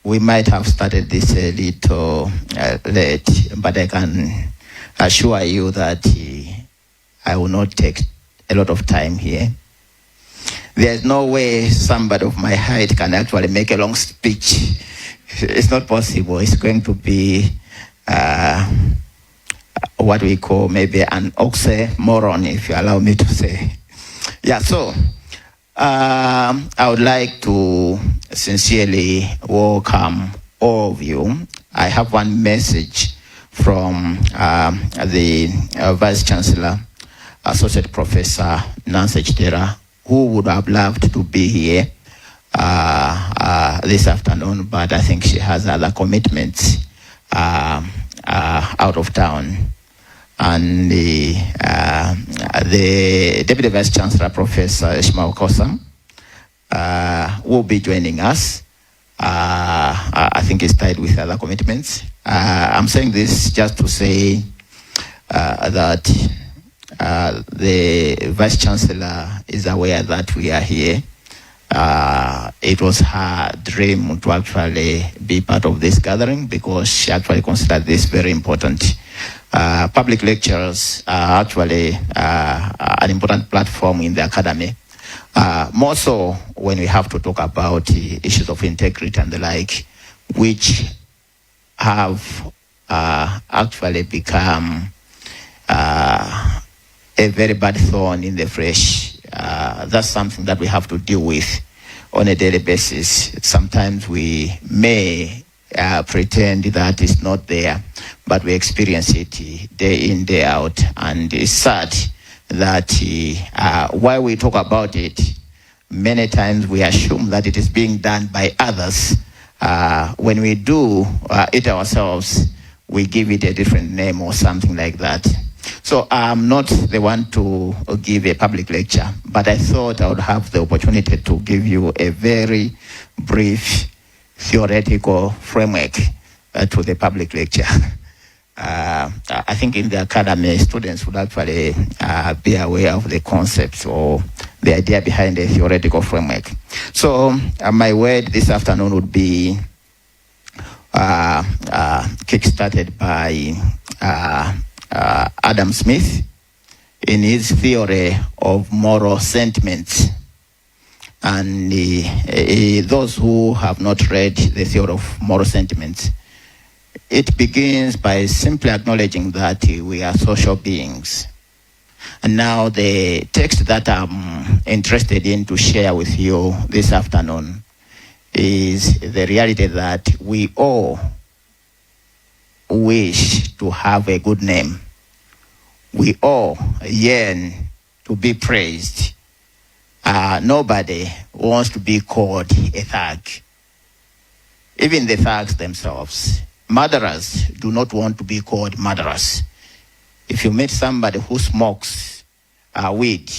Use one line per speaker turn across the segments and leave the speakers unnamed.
we might have started this a little late, but I can assure you that I will not take a lot of time here. There's no way somebody of my height can actually make a long speech. It's not possible. It's going to be what we call maybe an oxymoron, if you allow me to say. Yeah, so I would like to sincerely welcome all of you. I have one message from the Vice Chancellor, Associate Professor Nancy Chitera, who would have loved to be here this afternoon, but I think she has other commitments out of town. And the Deputy Vice Chancellor, Professor Ishmael Kosam, will be joining us. I think he's tied with other commitments. I'm saying this just to say that the Vice Chancellor is aware that we are here. It was her dream to actually be part of this gathering because she actually considered this very important. Public lectures are actually an important platform in the academy, more so when we have to talk about issues of integrity and the like, which have actually become a very bad thorn in the flesh. That's something that we have to deal with on a daily basis. Sometimes we may pretend that it's not there, but we experience it day in, day out. And it's sad that while we talk about it, many times we assume that it is being done by others. When we do it ourselves, we give it a different name or something like that. So I'm not the one to give a public lecture, but I thought I would have the opportunity to give you a very brief theoretical framework to the public lecture. I think in the academy, students would actually be aware of the concepts or the idea behind the theoretical framework. So my word this afternoon would be kick-started by Adam Smith in his theory of moral sentiments. And those who have not read the theory of moral sentiments, it begins by simply acknowledging that we are social beings. And now the text that I'm interested in to share with you this afternoon is the reality that we all wish to have a good name. We all yearn to be praised. Nobody wants to be called a thug. Even the thugs themselves. Murderers do not want to be called murderers. If you meet somebody who smokes weed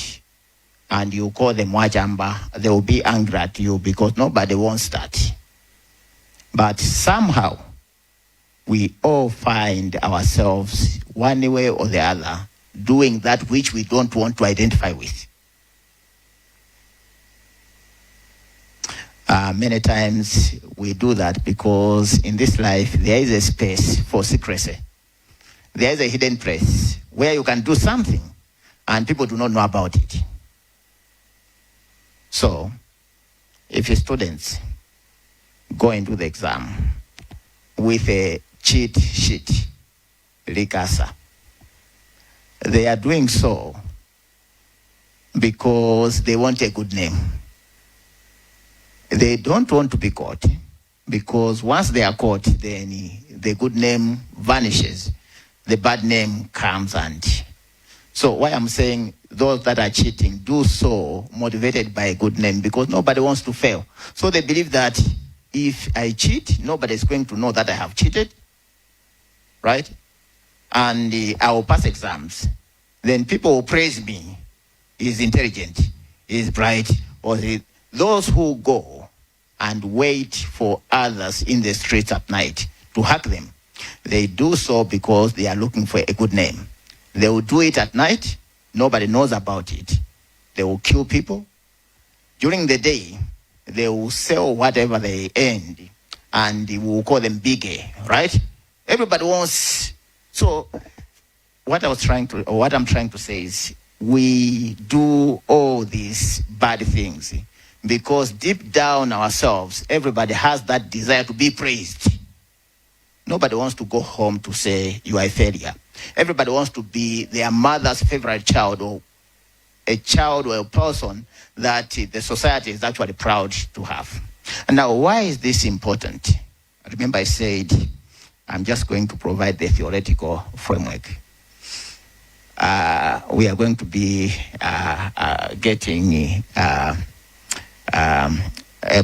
and you call them wajamba, they will be angry at you because nobody wants that. But somehow, we all find ourselves one way or the other doing that which we don't want to identify with. Many times we do that because in this life there is a space for secrecy. There is a hidden place where you can do something and people do not know about it. So, if your students go into the exam with a cheat sheet, Likasa, they are doing so because they want a good name. They don't want to be caught because once they are caught, then the good name vanishes. The bad name comes and... So why I'm saying those that are cheating do so motivated by a good name because nobody wants to fail. So they believe that if I cheat, nobody is going to know that I have cheated, right? And I will pass exams. Then people will praise me. He's intelligent, he's bright, or those who go and wait for others in the streets at night to hack them, they do so because they are looking for a good name. They will do it at night. Nobody knows about it. They will kill people. During the day, they will sell whatever they earned and we will call them big A, right? Everybody wants. So what I'm trying to say is, we do all these bad things because deep down ourselves, everybody has that desire to be praised. Nobody wants to go home to say you are a failure. Everybody wants to be their mother's favorite child, or a child or a person that the society is actually proud to have. And now, why is this important? Remember, I said I'm just going to provide the theoretical framework. We are going to be getting a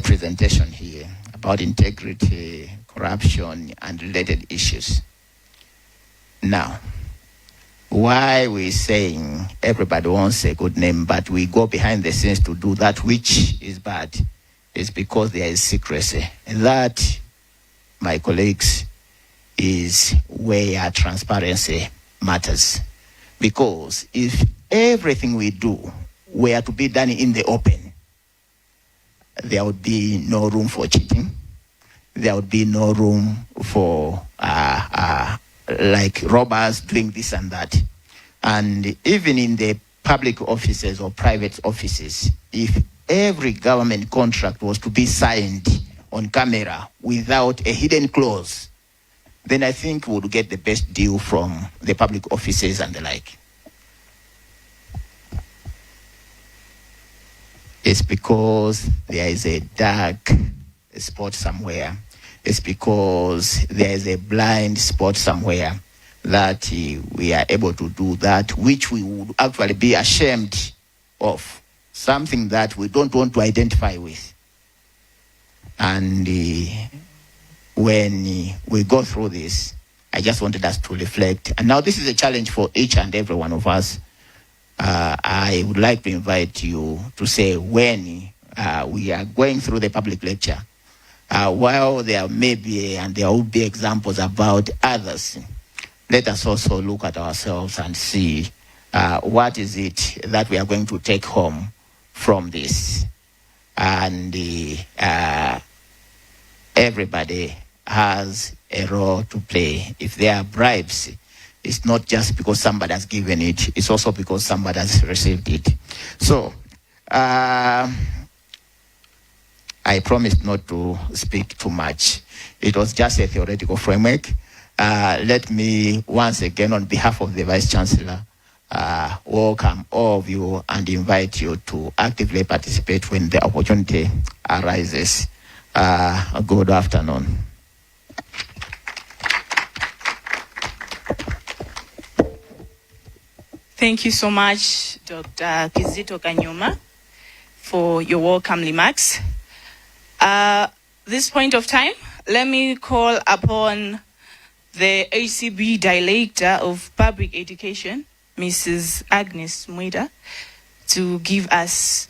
presentation here about integrity, corruption, and related issues. Now, why we're saying everybody wants a good name, but we go behind the scenes to do that which is bad, is because there is secrecy. And that, my colleagues, is where transparency matters. Because if everything we do were to be done in the open, there would be no room for cheating. There would be no room for like robbers doing this and that. And even in the public offices or private offices, if every government contract was to be signed on camera without a hidden clause, then I think we would get the best deal from the public offices and the like. It's because there is a dark spot somewhere. It's because there is a blind spot somewhere that we are able to do that which we would actually be ashamed of, something that we don't want to identify with. And when we go through this, I just wanted us to reflect. And now this is a challenge for each and every one of us. I would like to invite you to say, when we are going through the public lecture, while there may be and there will be examples about others, let us also look at ourselves and see what is it that we are going to take home from this. And everybody has a role to play. If there are bribes, it's not just because somebody has given it, it's also because somebody has received it. So, I promised not to speak too much. It was just a theoretical framework. Let me once again, on behalf of the Vice Chancellor, welcome all of you and invite you to actively participate when the opportunity arises. Good afternoon.
Thank you so much, Dr. Kizito Kanyuma, for your welcome remarks. This point of time, let me call upon the ACB Director of Public Education, Mrs. Agnes Mwida, to give us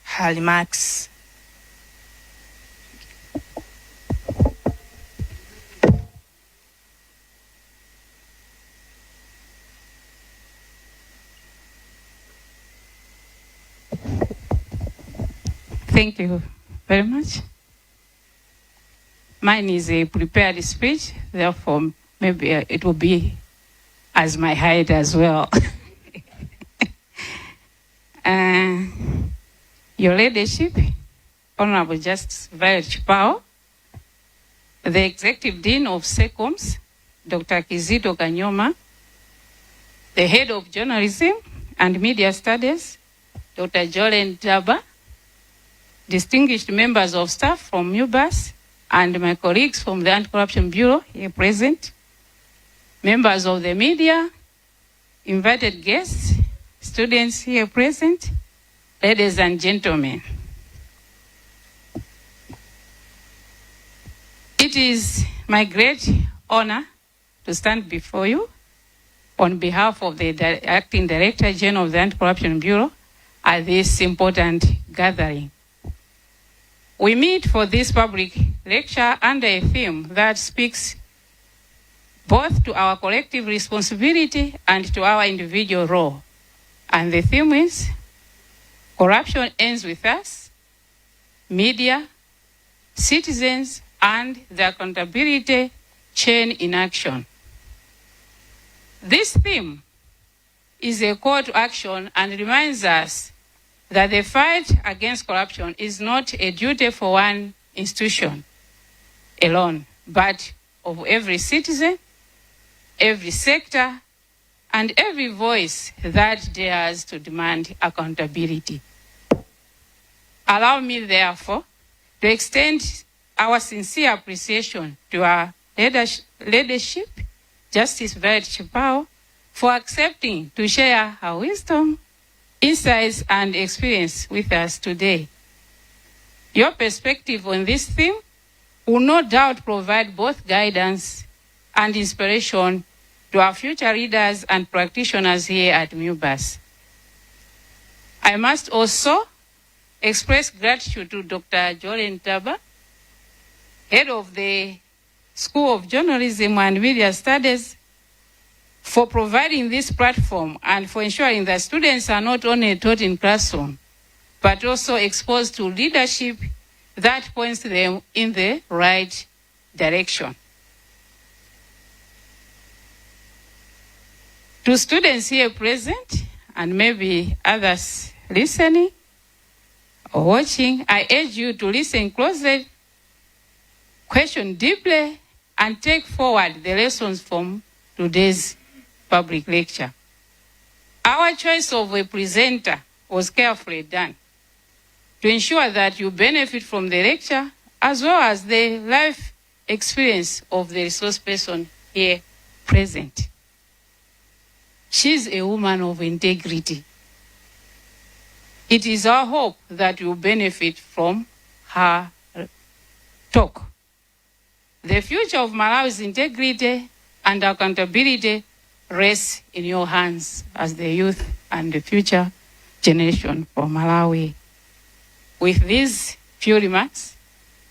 her remarks.
Thank you very much. Mine is a prepared speech, therefore maybe it will be as my height as well. Your Ladyship, Honorable Justice Violet Chipao, the Executive Dean of SECOMS, Dr. Kizito Kanyuma, the Head of Journalism and Media Studies, Dr. Jolen Daba, distinguished members of staff from UBAS, and my colleagues from the Anti-Corruption Bureau here present, members of the media, invited guests, students here present, ladies and gentlemen. It is my great honor to stand before you on behalf of the Acting Director General of the Anti-Corruption Bureau at this important gathering. We meet for this public lecture under a theme that speaks both to our collective responsibility and to our individual role. And the theme is, corruption ends with us, media, citizens, and the accountability chain in action. This theme is a call to action and reminds us that the fight against corruption is not a duty for one institution alone, but of every citizen, every sector, and every voice that dares to demand accountability. Allow me, therefore, to extend our sincere appreciation to our leadership, Justice Violet Chipao, for accepting to share her wisdom, insights, and experience with us today. Your perspective on this theme will no doubt provide both guidance and inspiration to our future leaders and practitioners here at MUBAS. I must also express gratitude to Dr. Jolene Taba, head of the School of Journalism and Media Studies, for providing this platform and for ensuring that students are not only taught in classroom, but also exposed to leadership that points them in the right direction. To students here present, and maybe others listening or watching, I urge you to listen closely, question deeply, and take forward the lessons from today's public lecture. Our choice of a presenter was carefully done to ensure that you benefit from the lecture as well as the life experience of the resource person here present. She's a woman of integrity. It is our hope that you benefit from her talk. The future of Malawi's integrity and accountability rests in your hands as the youth and the future generation for Malawi. With these few remarks,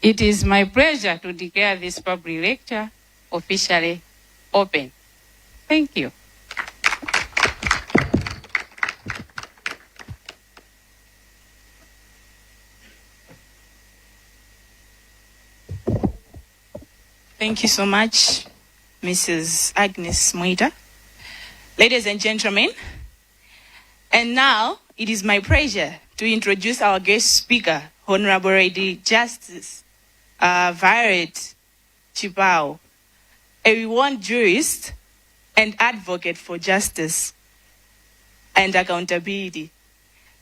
it is my pleasure to declare this public lecture officially open. Thank you.
Thank you so much, Mrs. Agnes Mwita. Ladies and gentlemen, and now it is my pleasure to introduce our guest speaker, Honorable Lady Justice Violet Chipao, a renowned jurist and advocate for justice and accountability.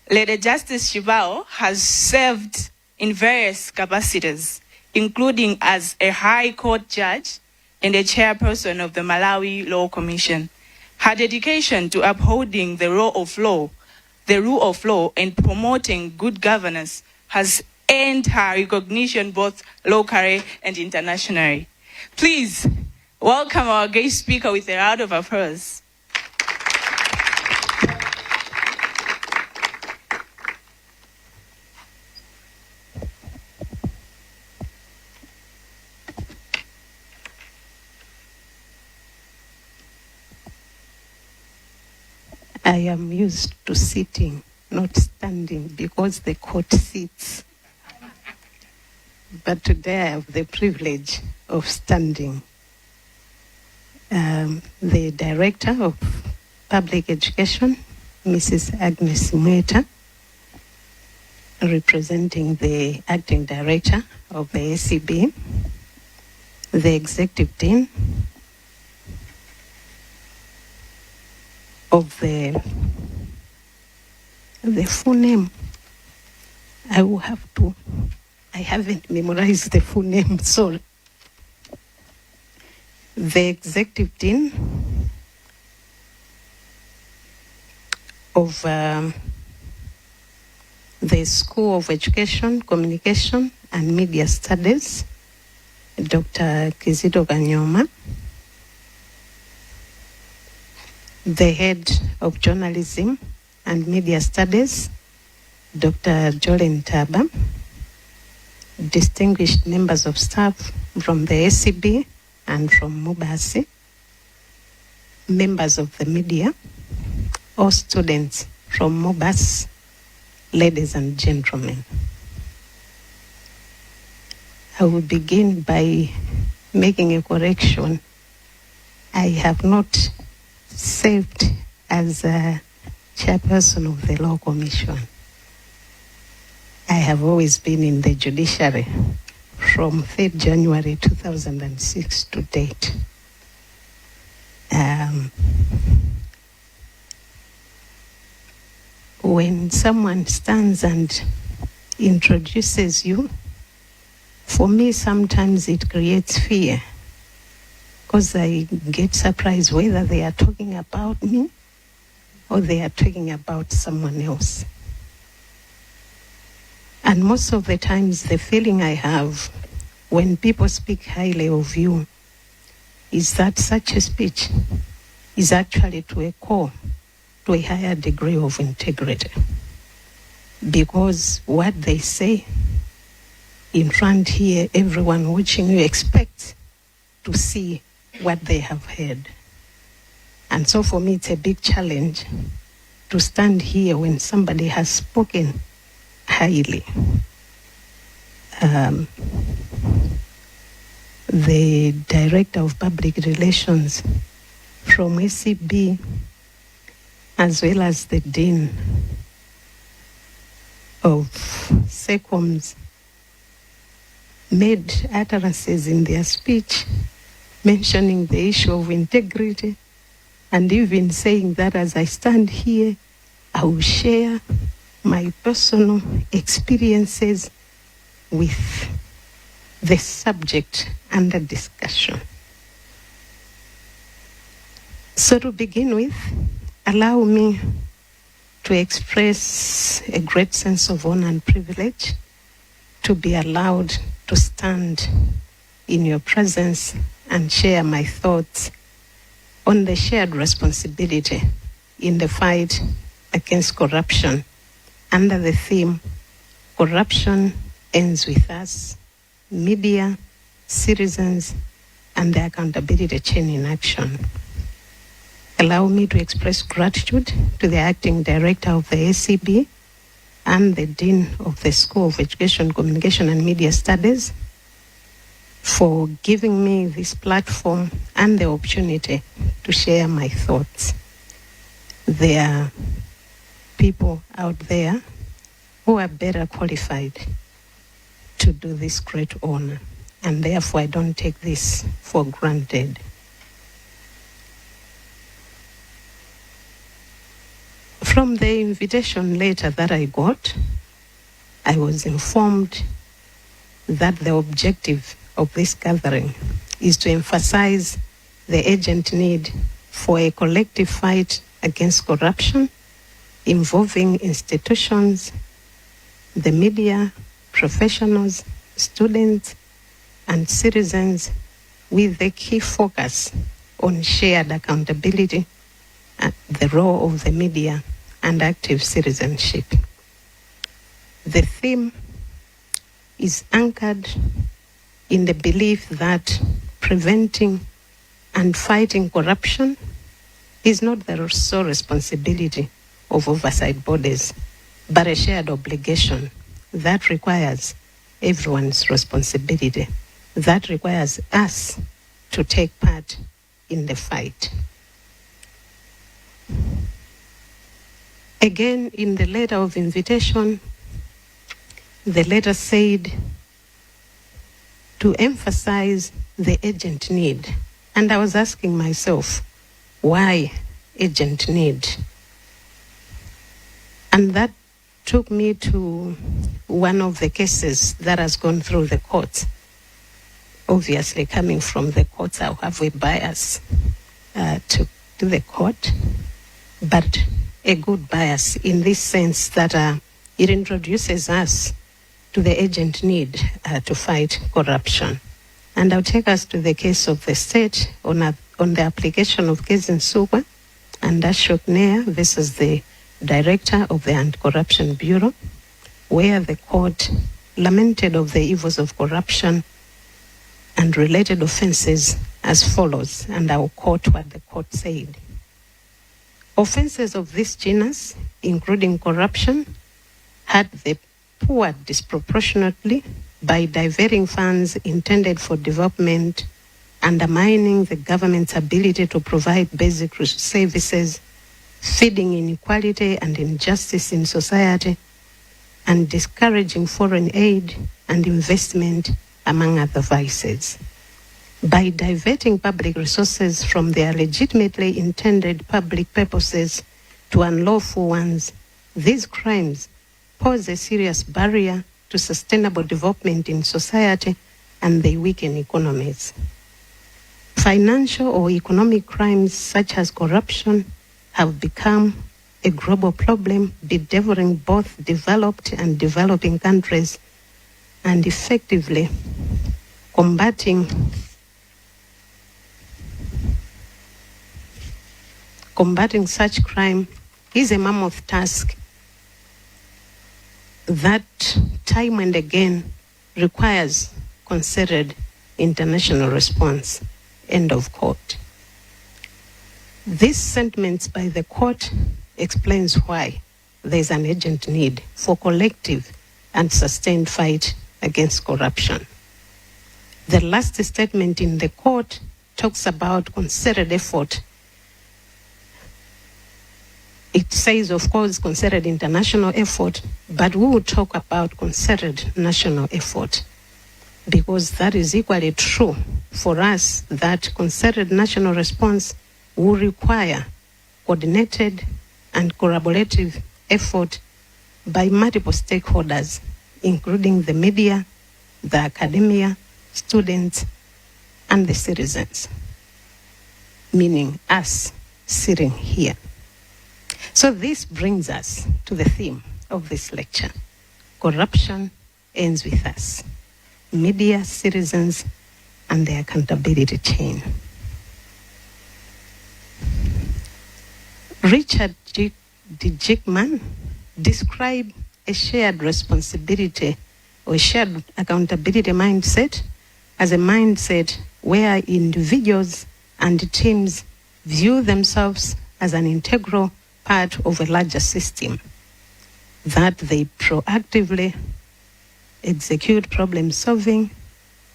Lady Justice Chipao has served in various capacities, including as a High Court judge and a chairperson of the Malawi Law Commission. Her dedication to upholding the rule of law, and promoting good governance has earned her recognition both locally and internationally. Please welcome our guest speaker with a round of applause.
I am used to sitting, not standing, because the court sits. But today I have the privilege of standing. The Director of Public Education, Mrs. Agnes Mwita, representing the Acting Director of the ACB, the Executive Dean of the full name. I haven't memorized the full name, sorry. The Executive Dean of the School of Education, Communication and Media Studies, Dr. Kizito Kanyoma, the Head of Journalism and Media Studies, Dr. Jolene Taba, distinguished members of staff from the ACB and from MUBAS, members of the media, all students from MUBAS, ladies and gentlemen. I will begin by making a correction. I have not served as a chairperson of the Law Commission. I have always been in the judiciary from 3rd January 2006 to date. When someone stands and introduces you, for me sometimes it creates fear, because I get surprised whether they are talking about me or they are talking about someone else. And most of the times the feeling I have when people speak highly of you is that such a speech is actually to a core, to a higher degree of integrity. Because what they say in front here, everyone watching you expects to see what they have heard. And so for me, it's a big challenge to stand here when somebody has spoken highly. The Director of Public Relations from ACB, as well as the Dean of SECOMS, made utterances in their speech mentioning the issue of integrity, and even saying that as I stand here, I will share my personal experiences with the subject under discussion. So to begin with, allow me to express a great sense of honor and privilege to be allowed to stand in your presence and share my thoughts on the shared responsibility in the fight against corruption under the theme, Corruption Ends With Us, Media, Citizens, and the Accountability Chain in Action. Allow me to express gratitude to the Acting Director of the ACB and the Dean of the School of Education, Communication and Media Studies for giving me this platform and the opportunity to share my thoughts. There are people out there who are better qualified to do this great honor, and therefore I don't take this for granted. From the invitation letter that I got, I was informed that the objective of this gathering is to emphasize the urgent need for a collective fight against corruption involving institutions, the media, professionals, students, and citizens, with the key focus on shared accountability, the role of the media, and active citizenship. The theme is anchored in the belief that preventing and fighting corruption is not the sole responsibility of oversight bodies, but a shared obligation that requires everyone's responsibility, that requires us to take part in the fight. Again, in the letter of invitation, the letter said to emphasize the urgent need. And I was asking myself, why urgent need? And that took me to one of the cases that has gone through the courts. Obviously, coming from the courts, I'll have a bias to the court, but a good bias in this sense that it introduces us to the urgent need to fight corruption. And I'll take us to the case of the state on the application of Kezi Nsugwa and Ashok Nair versus the Director of the Anti-Corruption Bureau, where the court lamented of the evils of corruption and related offenses as follows, and I'll quote what the court said. Offenses of this genus, including corruption, had the poor disproportionately by diverting funds intended for development, undermining the government's ability to provide basic services, feeding inequality and injustice in society, and discouraging foreign aid and investment, among other vices. By diverting public resources from their legitimately intended public purposes to unlawful ones, these crimes pose a serious barrier to sustainable development in society, and they weaken economies. Financial or economic crimes such as corruption have become a global problem, bedeviling both developed and developing countries, and effectively combating such crime is a mammoth task that time and again requires concerted international response. End of quote. This sentiment by the court explains why there is an urgent need for collective and sustained fight against corruption. The last statement in the court talks about concerted effort. It says, of course, concerted international effort, but we will talk about concerted national effort, because that is equally true for us, that concerted national response will require coordinated and collaborative effort by multiple stakeholders, including the media, the academia, students, and the citizens, meaning us sitting here. So this brings us to the theme of this lecture. Corruption ends with us. Media, citizens, and the accountability chain. Richard D. Dickman described a shared responsibility or shared accountability mindset as a mindset where individuals and teams view themselves as an integral part of a larger system, that they proactively execute problem solving,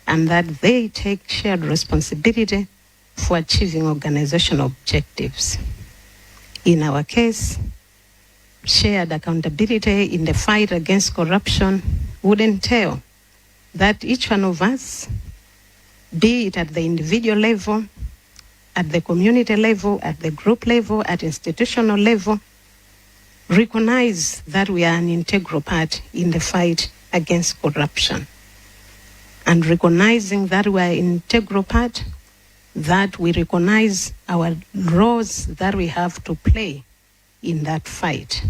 and that they take shared responsibility for achieving organizational objectives. In our case, shared accountability in the fight against corruption would entail that each one of us, be it at the individual level, at the community level, at the group level, at institutional level, recognize that we are an integral part in the fight against corruption. And recognizing that we are an integral part, that we recognize our roles that we have to play in that fight.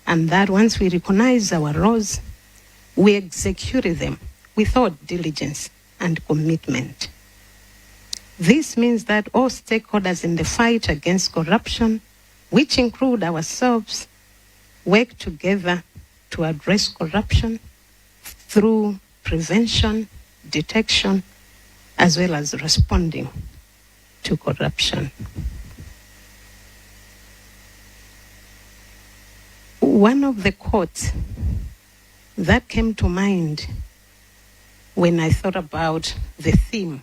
And that once we recognize our roles, we execute them without diligence and commitment. This means that all stakeholders in the fight against corruption, which include ourselves, work together to address corruption through prevention, detection, as well as responding to corruption. One of the quotes that came to mind when I thought about the theme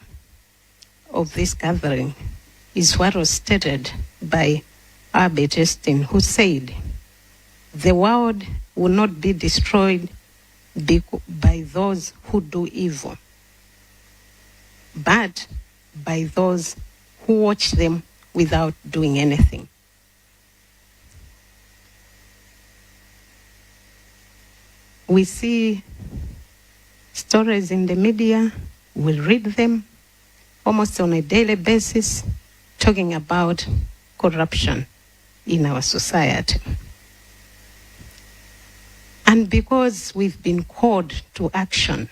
of this gathering is what was stated by Albert Einstein, who said, "The world will not be destroyed by those who do evil, but by those who watch them without doing anything." We see stories in the media, we read them almost on a daily basis, talking about corruption in our society. And because we've been called to action,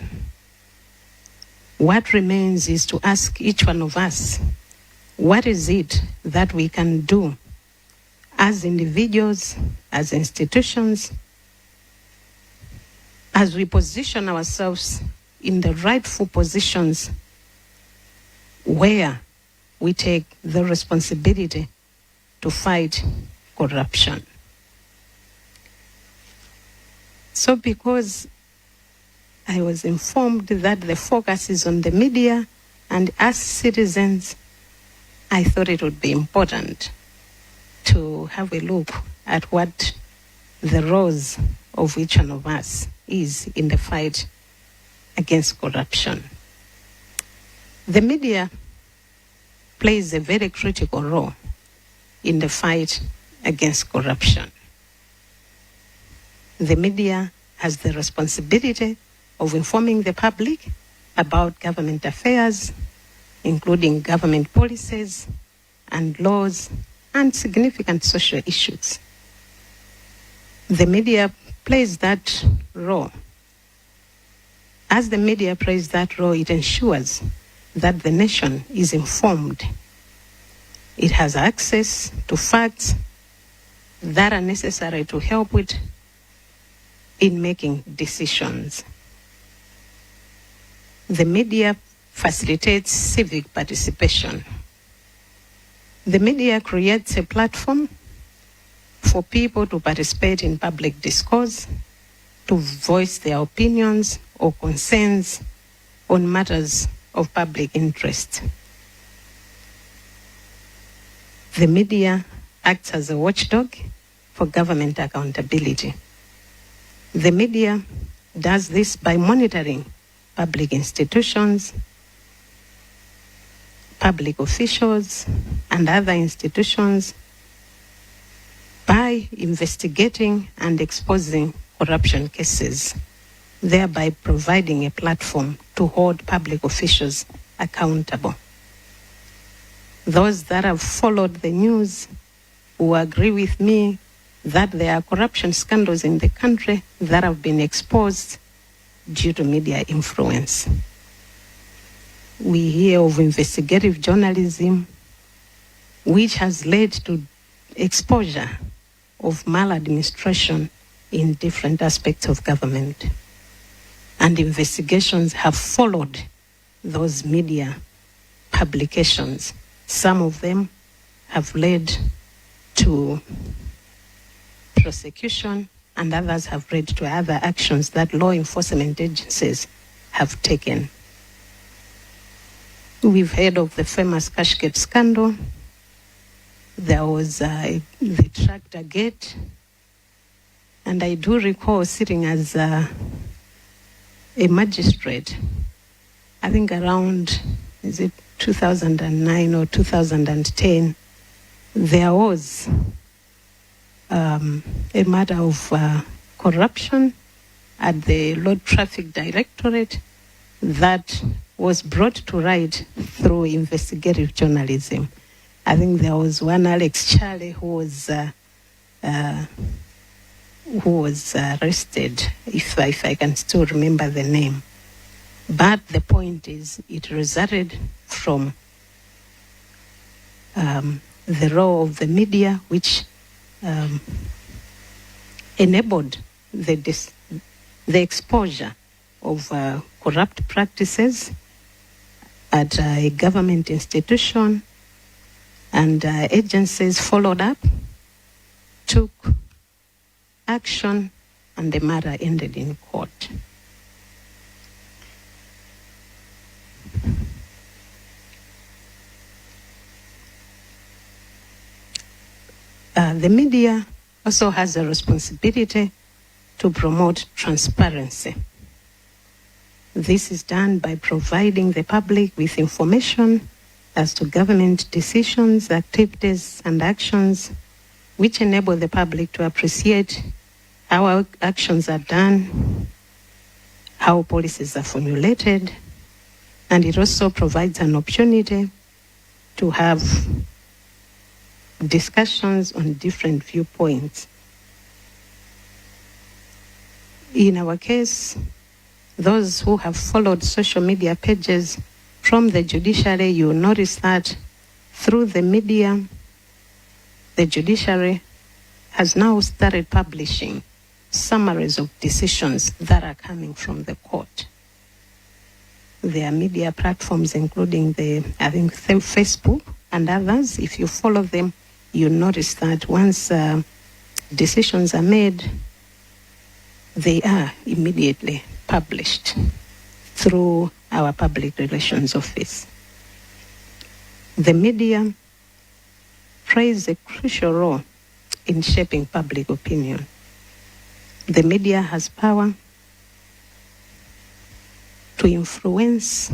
what remains is to ask each one of us, what is it that we can do as individuals, as institutions, as we position ourselves in the rightful positions where we take the responsibility to fight corruption. So because I was informed that the focus is on the media, and as citizens, I thought it would be important to have a look at what the roles of each one of us is in the fight against corruption. The media plays a very critical role in the fight against corruption. The media has the responsibility of informing the public about government affairs, including government policies and laws and significant social issues. The media plays that role. As the media plays that role, it ensures that the nation is informed. It has access to facts that are necessary to help it in making decisions. The media facilitates civic participation. The media creates a platform for people to participate in public discourse, to voice their opinions or concerns on matters of public interest. The media acts as a watchdog for government accountability. The media does this by monitoring public institutions, public officials, and other institutions, by investigating and exposing corruption cases, thereby providing a platform to hold public officials accountable. Those that have followed the news will agree with me that there are corruption scandals in the country that have been exposed due to media influence. We hear of investigative journalism, which has led to exposure of maladministration in different aspects of government. And investigations have followed those media publications. Some of them have led to prosecution, and others have led to other actions that law enforcement agencies have taken. We've heard of the famous Cashgate scandal. There was the tractor gate, and I do recall sitting as a magistrate, I think around, is it 2009 or 2010, there was a matter of corruption at the Road Traffic Directorate that was brought to light through investigative journalism. I think there was one Alex Charlie who was arrested, if I can still remember the name. But the point is, it resulted from the role of the media, which enabled the exposure of corrupt practices at a government institution, and agencies followed up, took action, and the matter ended in court. The media also has a responsibility to promote transparency. This is done by providing the public with information as to government decisions, activities, and actions, which enable the public to appreciate how our actions are done, how policies are formulated, and it also provides an opportunity to have discussions on different viewpoints. In our case, those who have followed social media pages from the judiciary, you will notice that through the media, the judiciary has now started publishing summaries of decisions that are coming from the court. There are media platforms, including Facebook and others. If you follow them, you notice that once decisions are made, they are immediately published through our public relations office. The media plays a crucial role in shaping public opinion. The media has power to influence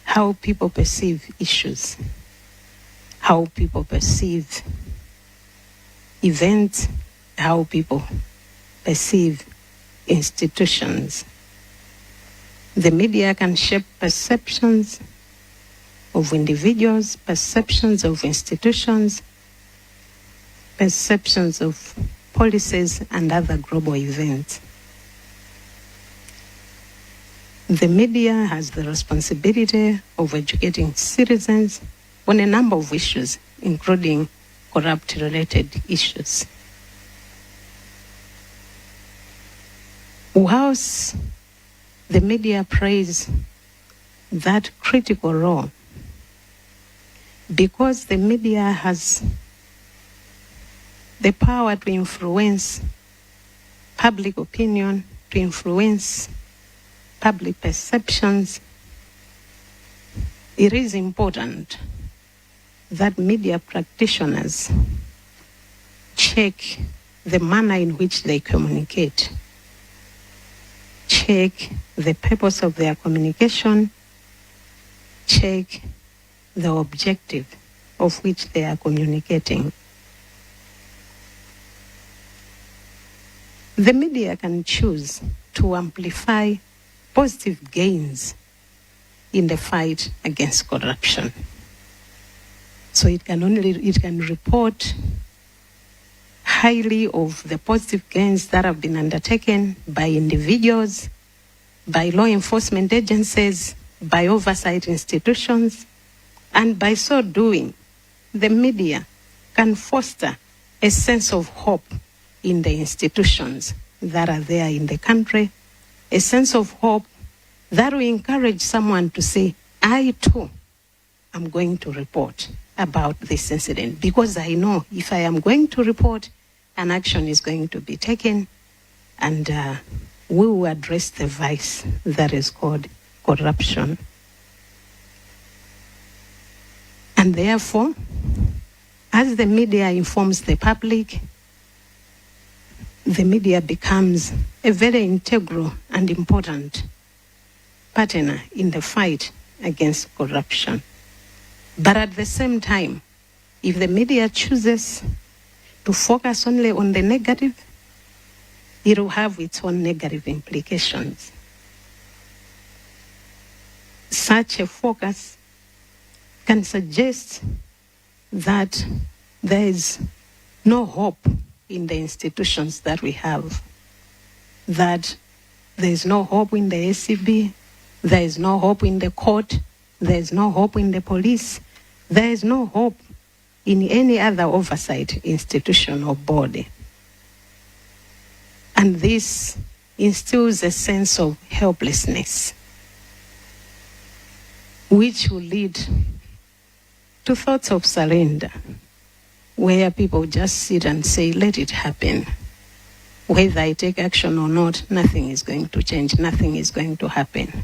how people perceive issues, how people perceive events, how people perceive institutions. The media can shape perceptions of individuals, perceptions of institutions, perceptions of policies and other global events. The media has the responsibility of educating citizens on a number of issues, including corrupt-related issues. Whilst the media plays that critical role, because the media has the power to influence public opinion, to influence public perceptions, it is important that media practitioners check the manner in which they communicate, check the purpose of their communication, check the objective of which they are communicating. The media can choose to amplify positive gains in the fight against corruption. So it can report highly of the positive gains that have been undertaken by individuals, by law enforcement agencies, by oversight institutions, and by so doing, the media can foster a sense of hope in the institutions that are there in the country, a sense of hope that will encourage someone to say, I too am going to report about this incident, because I know if I am going to report, an action is going to be taken, and we will address the vice that is called corruption. And therefore, as the media informs the public, the media becomes a very integral and important partner in the fight against corruption. But at the same time, if the media chooses to focus only on the negative, it will have its own negative implications. Such a focus can suggest that there is no hope in the institutions that we have, that there is no hope in the ACB, there is no hope in the court, there is no hope in the police, there is no hope in any other oversight institution or body. And this instills a sense of helplessness, which will lead to thoughts of surrender, where people just sit and say, let it happen. Whether I take action or not, nothing is going to change, nothing is going to happen.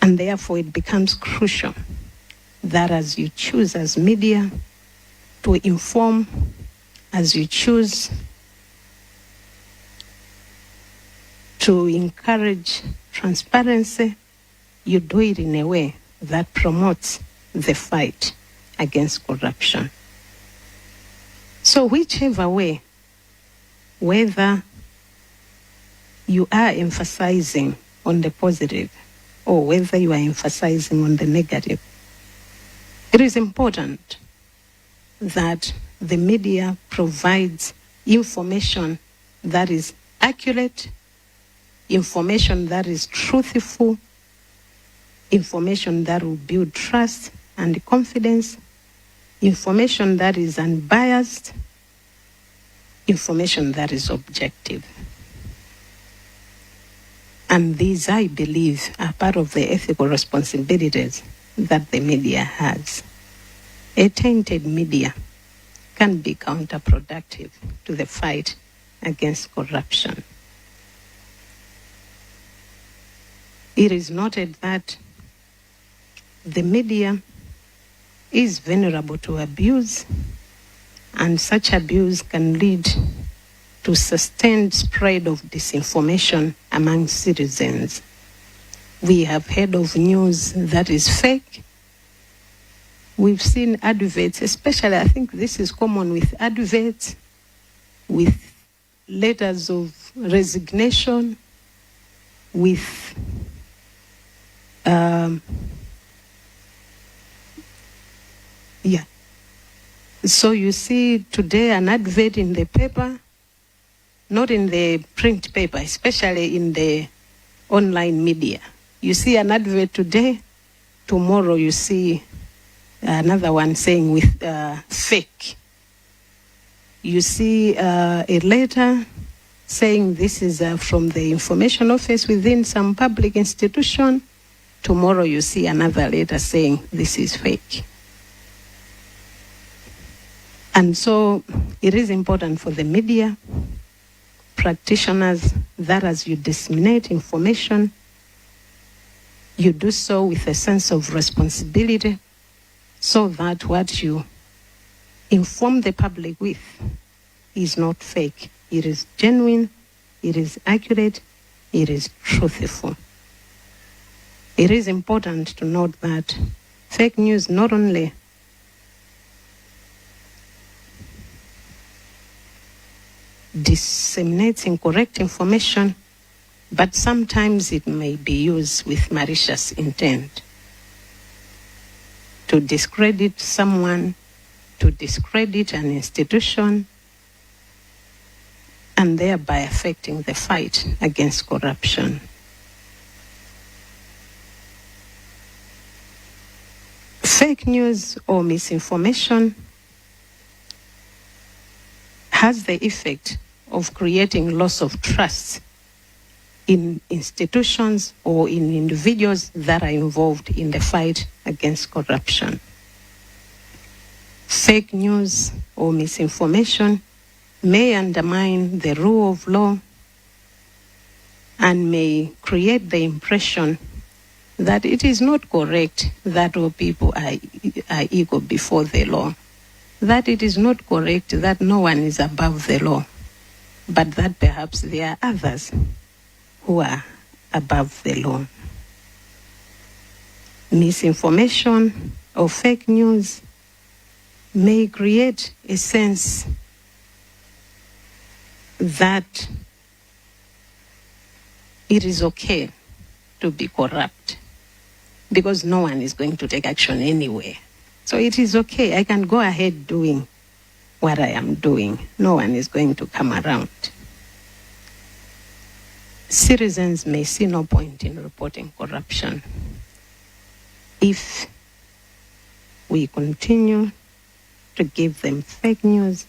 And therefore it becomes crucial that as you choose as media to inform, as you choose to encourage transparency, you do it in a way that promotes the fight against corruption. So whichever way, whether you are emphasizing on the positive or whether you are emphasizing on the negative, it is important that the media provides information that is accurate, information that is truthful, information that will build trust and confidence, information that is unbiased, information that is objective. And these, I believe, are part of the ethical responsibilities that the media has. A tainted media can be counterproductive to the fight against corruption. It is noted that the media is vulnerable to abuse, and such abuse can lead to sustained spread of disinformation among citizens. We have heard of news that is fake. We've seen adverts, especially I think this is common with adverts, with letters of resignation, with So you see today an advert in the paper, not in the print paper, especially in the online media. You see an advert today, tomorrow you see another one saying with fake. You see a letter saying this is from the information office within some public institution. Tomorrow you see another letter saying this is fake. And so it is important for the media, practitioners, that as you disseminate information, you do so with a sense of responsibility so that what you inform the public with is not fake. It is genuine, it is accurate, it is truthful. It is important to note that fake news not only disseminates incorrect information, but sometimes it may be used with malicious intent to discredit someone, to discredit an institution, and thereby affecting the fight against corruption. Fake news or misinformation has the effect of creating loss of trust in institutions or in individuals that are involved in the fight against corruption. Fake news or misinformation may undermine the rule of law and may create the impression that it is not correct that all people are equal before the law, that it is not correct that no one is above the law, but that perhaps there are others who are above the law. Misinformation or fake news may create a sense that it is okay to be corrupt because no one is going to take action anyway. So it is okay, I can go ahead doing what I am doing. No one is going to come around. Citizens may see no point in reporting corruption if we continue to give them fake news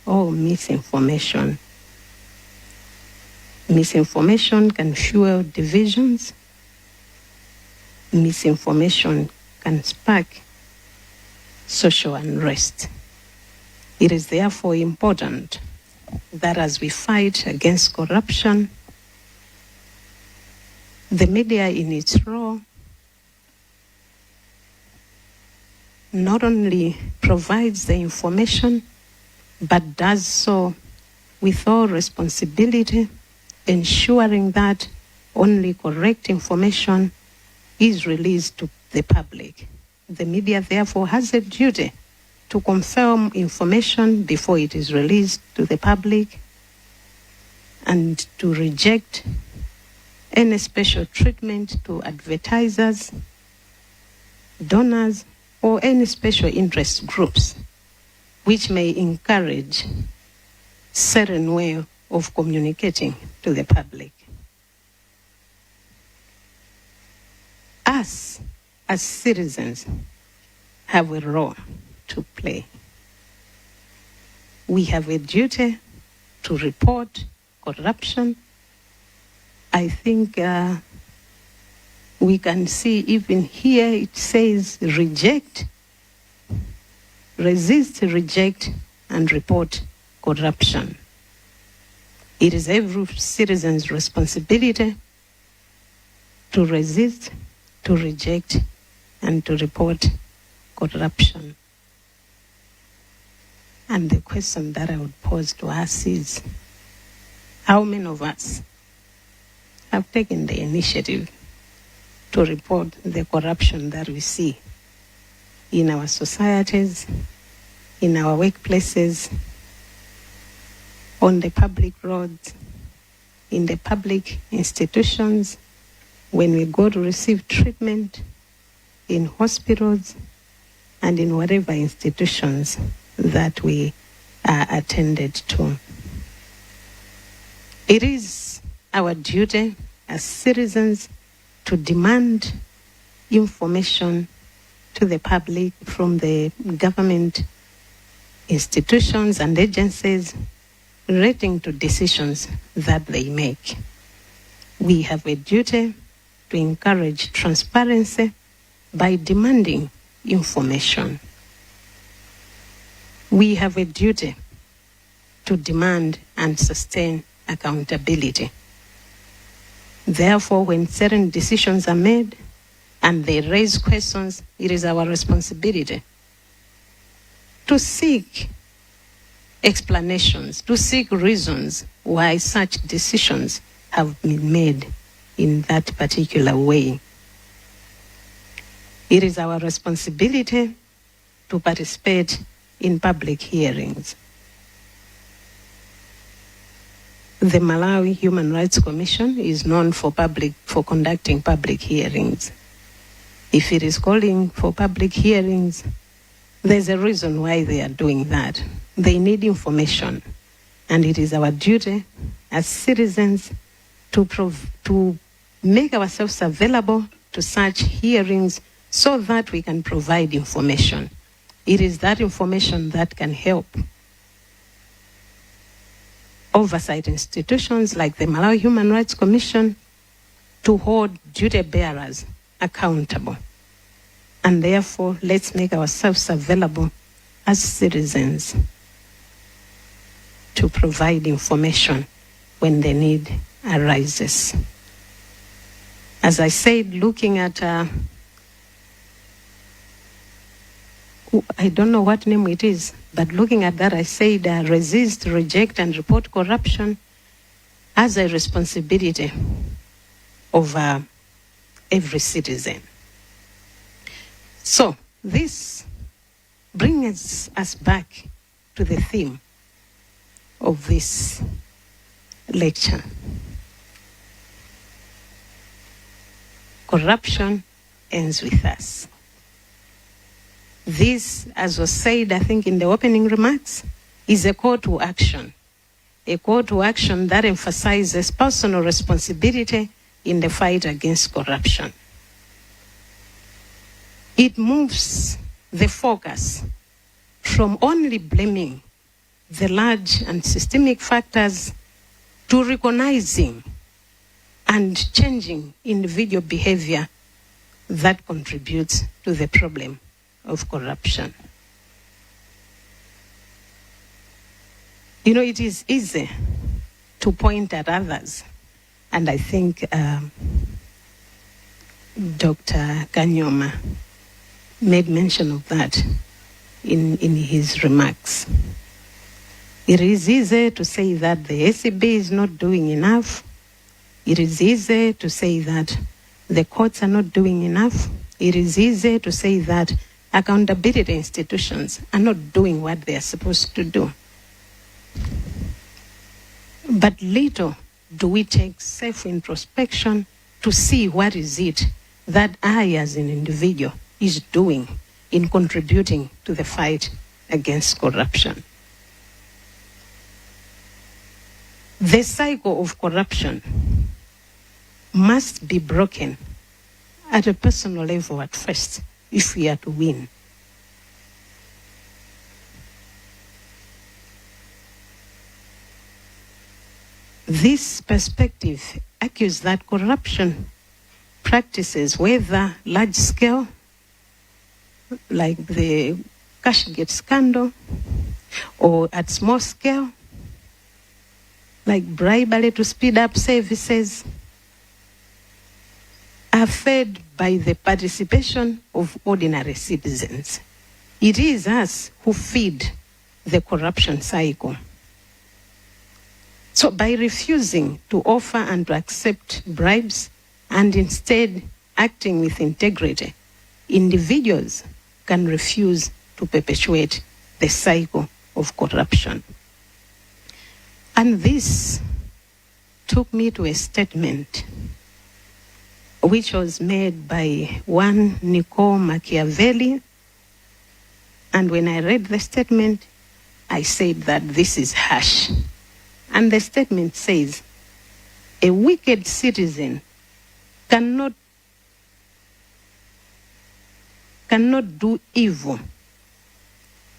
or misinformation. Misinformation can fuel divisions. Misinformation can spark social unrest. It is therefore important that as we fight against corruption, the media in its role not only provides the information, but does so with all responsibility, ensuring that only correct information is released to the public. The media therefore has a duty to confirm information before it is released to the public and to reject any special treatment to advertisers, donors, or any special interest groups which may encourage certain way of communicating to the public. Us, as citizens, have a role to play. We have a duty to report corruption. I think we can see even here it says reject, resist, reject, and report corruption. It is every citizen's responsibility to resist, to reject, and to report corruption. And the question that I would pose to us is, how many of us have taken the initiative to report the corruption that we see in our societies, in our workplaces, on the public roads, in the public institutions, when we go to receive treatment, in hospitals, and in whatever institutions that we are attended to. It is our duty as citizens to demand information to the public from the government institutions and agencies relating to decisions that they make. We have a duty to encourage transparency by demanding information. We have a duty to demand and sustain accountability. Therefore, when certain decisions are made and they raise questions, it is our responsibility to seek explanations, to seek reasons why such decisions have been made in that particular way. It is our responsibility to participate in public hearings. The Malawi Human Rights Commission is known for conducting public hearings. If it is calling for public hearings, there's a reason why they are doing that. They need information, and it is our duty as citizens to make ourselves available to such hearings so that we can provide information. It is that information that can help oversight institutions like the Malawi Human Rights Commission to hold duty bearers accountable. And therefore, let's make ourselves available as citizens to provide information when the need arises. As I said, looking at, I don't know what name it is, but looking at that, I said resist, reject, and report corruption as a responsibility of every citizen. So this brings us back to the theme of this lecture. Corruption ends with us. This, as was said, I think, in the opening remarks, is a call to action that emphasizes personal responsibility in the fight against corruption. It moves the focus from only blaming the large and systemic factors to recognizing and changing individual behavior that contributes to the problem of corruption. You know, it is easy to point at others, and I think Dr. Kanyoma made mention of that in his remarks. It is easy to say that the ACB is not doing enough. It is easy to say that the courts are not doing enough. It is easy to say that accountability institutions are not doing what they are supposed to do. But little do we take self-introspection to see what is it that I as an individual is doing in contributing to the fight against corruption. The cycle of corruption must be broken at a personal level at first if we are to win. This perspective argues that corruption practices, whether large scale, like the Cashgate scandal, or at small scale, like bribery to speed up services, are fed by the participation of ordinary citizens. It is us who feed the corruption cycle. So by refusing to offer and to accept bribes and instead acting with integrity, individuals can refuse to perpetuate the cycle of corruption. And this took me to a statement which was made by one Niccolo Machiavelli. And when I read the statement, I said that this is harsh. And the statement says, a wicked citizen cannot do evil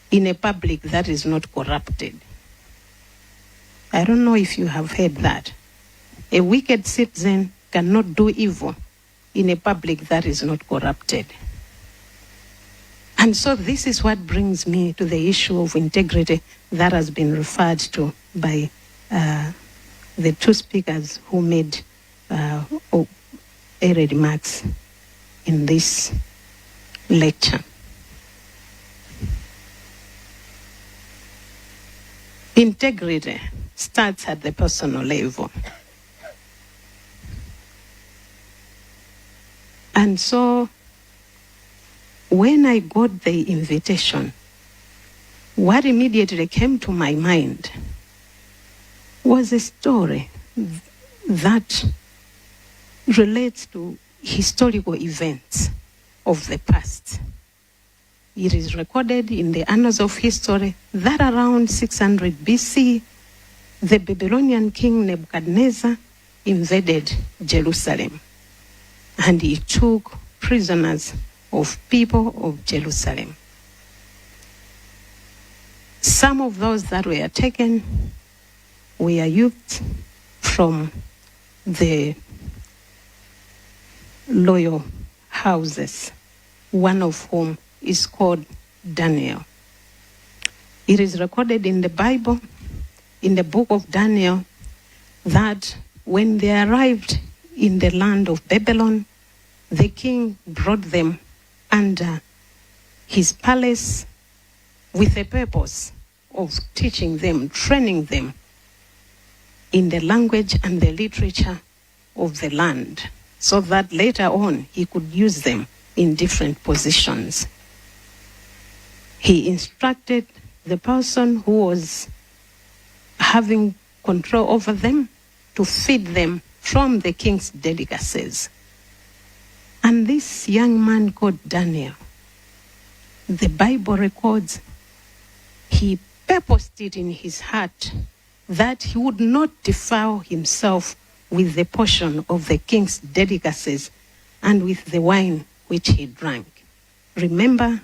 in a public that is not corrupted. I don't know if you have heard that. A wicked citizen cannot do evil in a public that is not corrupted. And so this is what brings me to the issue of integrity that has been referred to by the two speakers who made remarks in this lecture. Integrity starts at the personal level. And so when I got the invitation, what immediately came to my mind was a story that relates to historical events of the past. It is recorded in the annals of history that around 600 BC, the Babylonian king Nebuchadnezzar invaded Jerusalem, and he took prisoners of people of Jerusalem. Some of those that were taken were youths from the loyal houses, one of whom is called Daniel. It is recorded in the Bible, in the book of Daniel, that when they arrived in the land of Babylon, the king brought them under his palace with a purpose of teaching them, training them in the language and the literature of the land, so that later on he could use them in different positions. He instructed the person who was having control over them to feed them from the king's delicacies. And this young man called Daniel, the Bible records, he purposed it in his heart that he would not defile himself with the portion of the king's delicacies and with the wine which he drank. Remember,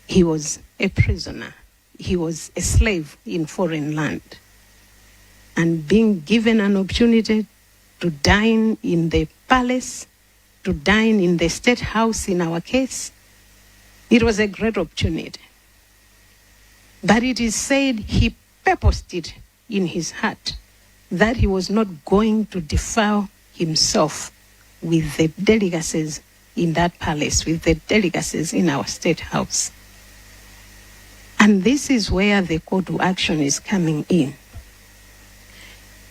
he was a prisoner. He was a slave in foreign land. And being given an opportunity to dine in the palace, to dine in the state house in our case, it was a great opportunity. But it is said he purposed it in his heart that he was not going to defile himself with the delicacies in that palace, with the delicacies in our state house. And this is where the call to action is coming in.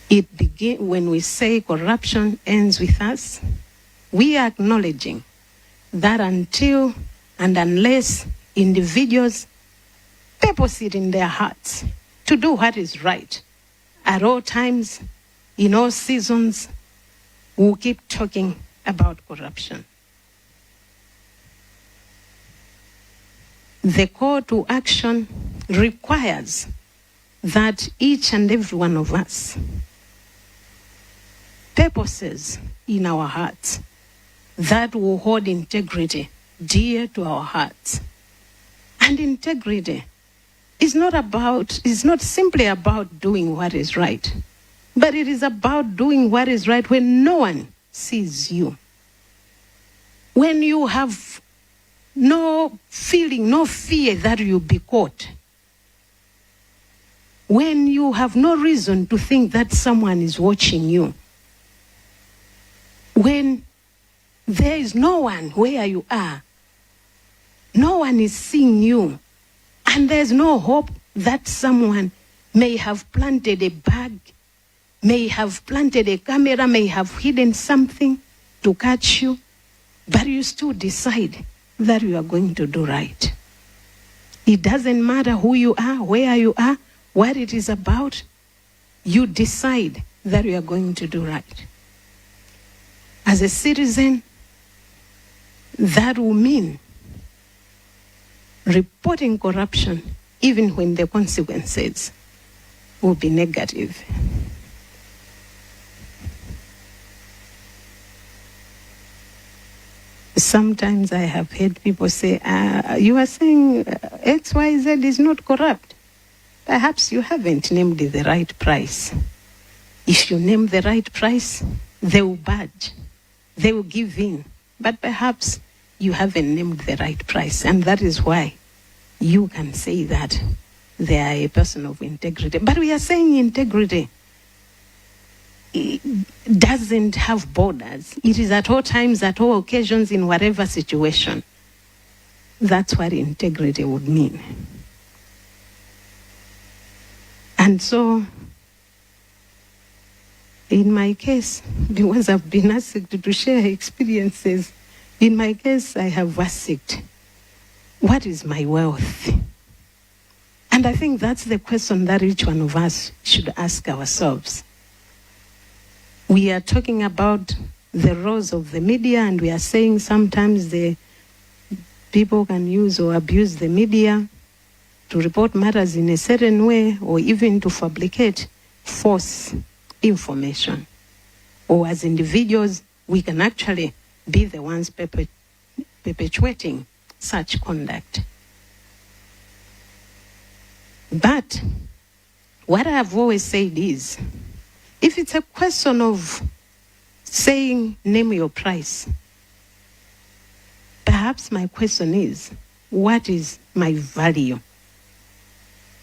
It begins when we say corruption ends with us. We are acknowledging that until and unless individuals purpose it in their hearts to do what is right, at all times, in all seasons, we'll keep talking about corruption. The call to action requires that each and every one of us purposes in our hearts that will hold integrity dear to our hearts. And integrity is not simply about doing what is right, but it is about doing what is right when no one sees you. When you have no feeling, no fear that you'll be caught. When you have no reason to think that someone is watching you. When There is no one where you are. No one is seeing you. And there's no hope that someone may have planted a bag, may have planted a camera, may have hidden something to catch you, but you still decide that you are going to do right. It doesn't matter who you are, where you are, what it is about. You decide that you are going to do right. As a citizen, that will mean reporting corruption even when the consequences will be negative. Sometimes I have heard people say, you are saying XYZ is not corrupt. Perhaps you haven't named the right price. If you name the right price, they will budge. They will give in. But perhaps you haven't named the right price. And that is why you can say that they are a person of integrity. But we are saying integrity doesn't have borders. It is at all times, at all occasions, in whatever situation. That's what integrity would mean. And so, in my case, because I've been asked to share experiences, in my case, I have asked, what is my wealth? And I think that's the question that each one of us should ask ourselves. We are talking about the roles of the media, and we are saying sometimes the people can use or abuse the media to report matters in a certain way, or even to fabricate false information. Or as individuals, we can actually be the ones perpetuating such conduct. But what I have always said is, if it's a question of saying, name your price, perhaps my question is, what is my value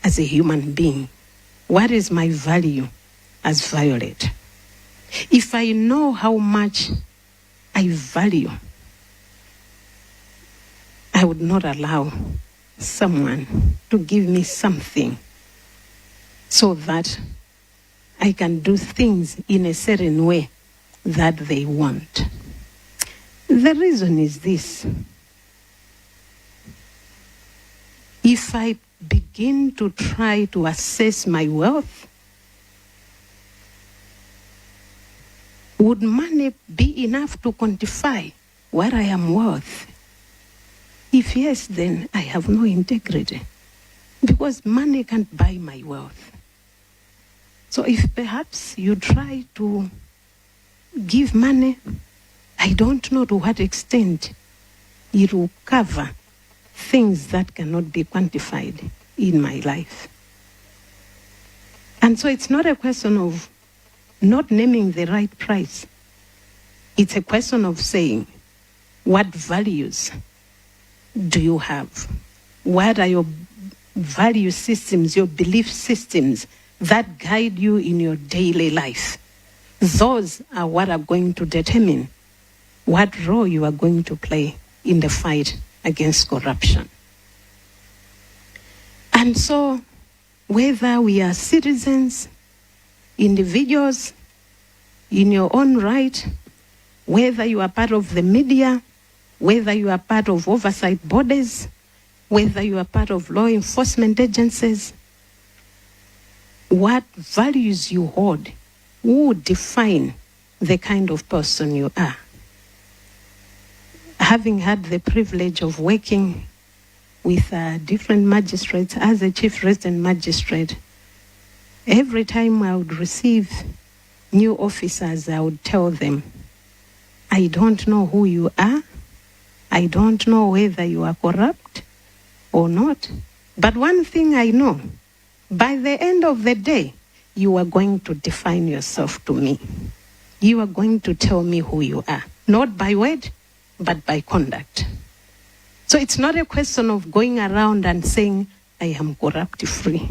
as a human being? What is my value as Violet? If I know how much I value, I would not allow someone to give me something so that I can do things in a certain way that they want. The reason is this. If I begin to try to assess my wealth, would money be enough to quantify what I am worth? If yes, then I have no integrity, because money can't buy my wealth. So if perhaps you try to give money, I don't know to what extent it will cover things that cannot be quantified in my life. And so it's not a question of not naming the right price. It's a question of saying, what values do you have? What are your value systems, your belief systems that guide you in your daily life? Those are what are going to determine what role you are going to play in the fight against corruption. And so, whether we are citizens, individuals, in your own right, whether you are part of the media, whether you are part of oversight bodies, whether you are part of law enforcement agencies, what values you hold will define the kind of person you are. Having had the privilege of working with different magistrates as a chief resident magistrate, every time I would receive new officers, I would tell them, I don't know who you are. I don't know whether you are corrupt or not. But one thing I know, by the end of the day, you are going to define yourself to me. You are going to tell me who you are, not by word, but by conduct. So it's not a question of going around and saying, I am corrupt-free.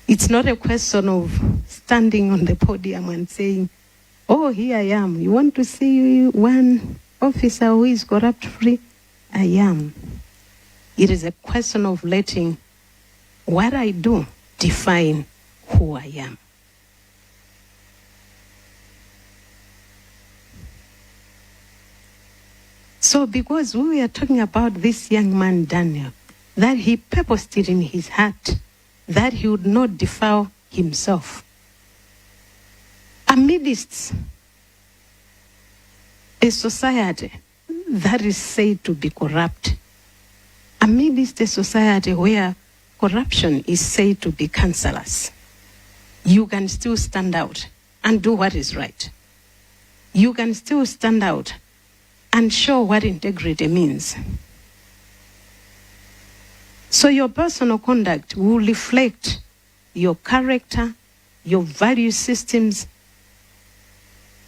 It's not a question of standing on the podium and saying, Oh, here I am. You want to see one officer who is corrupt-free? I am. It is a question of letting what I do define who I am. So because we were talking about this young man, Daniel, that he purposed it in his heart that he would not defile himself. Amidst a society that is said to be corrupt, amidst a society where corruption is said to be cancerous, you can still stand out and do what is right. You can still stand out and show what integrity means. So your personal conduct will reflect your character, your value systems,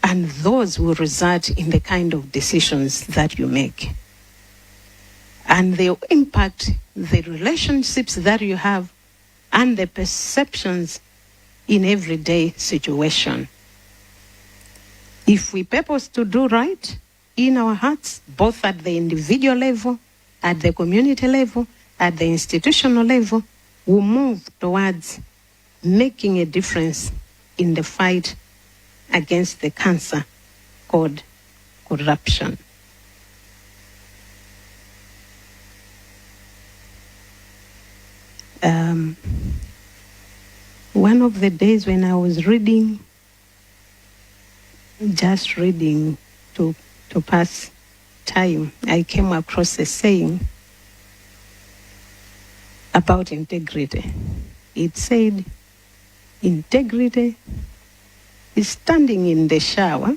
and those will result in the kind of decisions that you make. And they'll impact the relationships that you have and the perceptions in everyday situation. If we purpose to do right in our hearts, both at the individual level, at the community level, at the institutional level, we'll move towards making a difference in the fight against the cancer called corruption. One of the days when I was reading, just reading to pass time, I came across a saying about integrity. It said, integrity is standing in the shower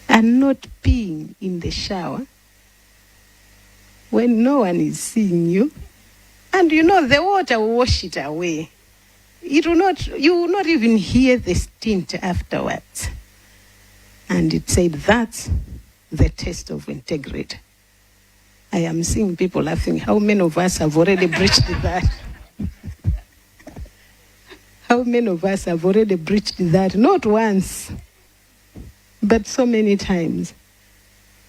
and not peeing in the shower when no one is seeing you. And you know, the water will wash it away. It will not, you will not even hear the stint afterwards. And it said, that's the test of integrity. I am seeing people laughing. How many of us have already breached that? How many of us have already breached that? Not once, but so many times.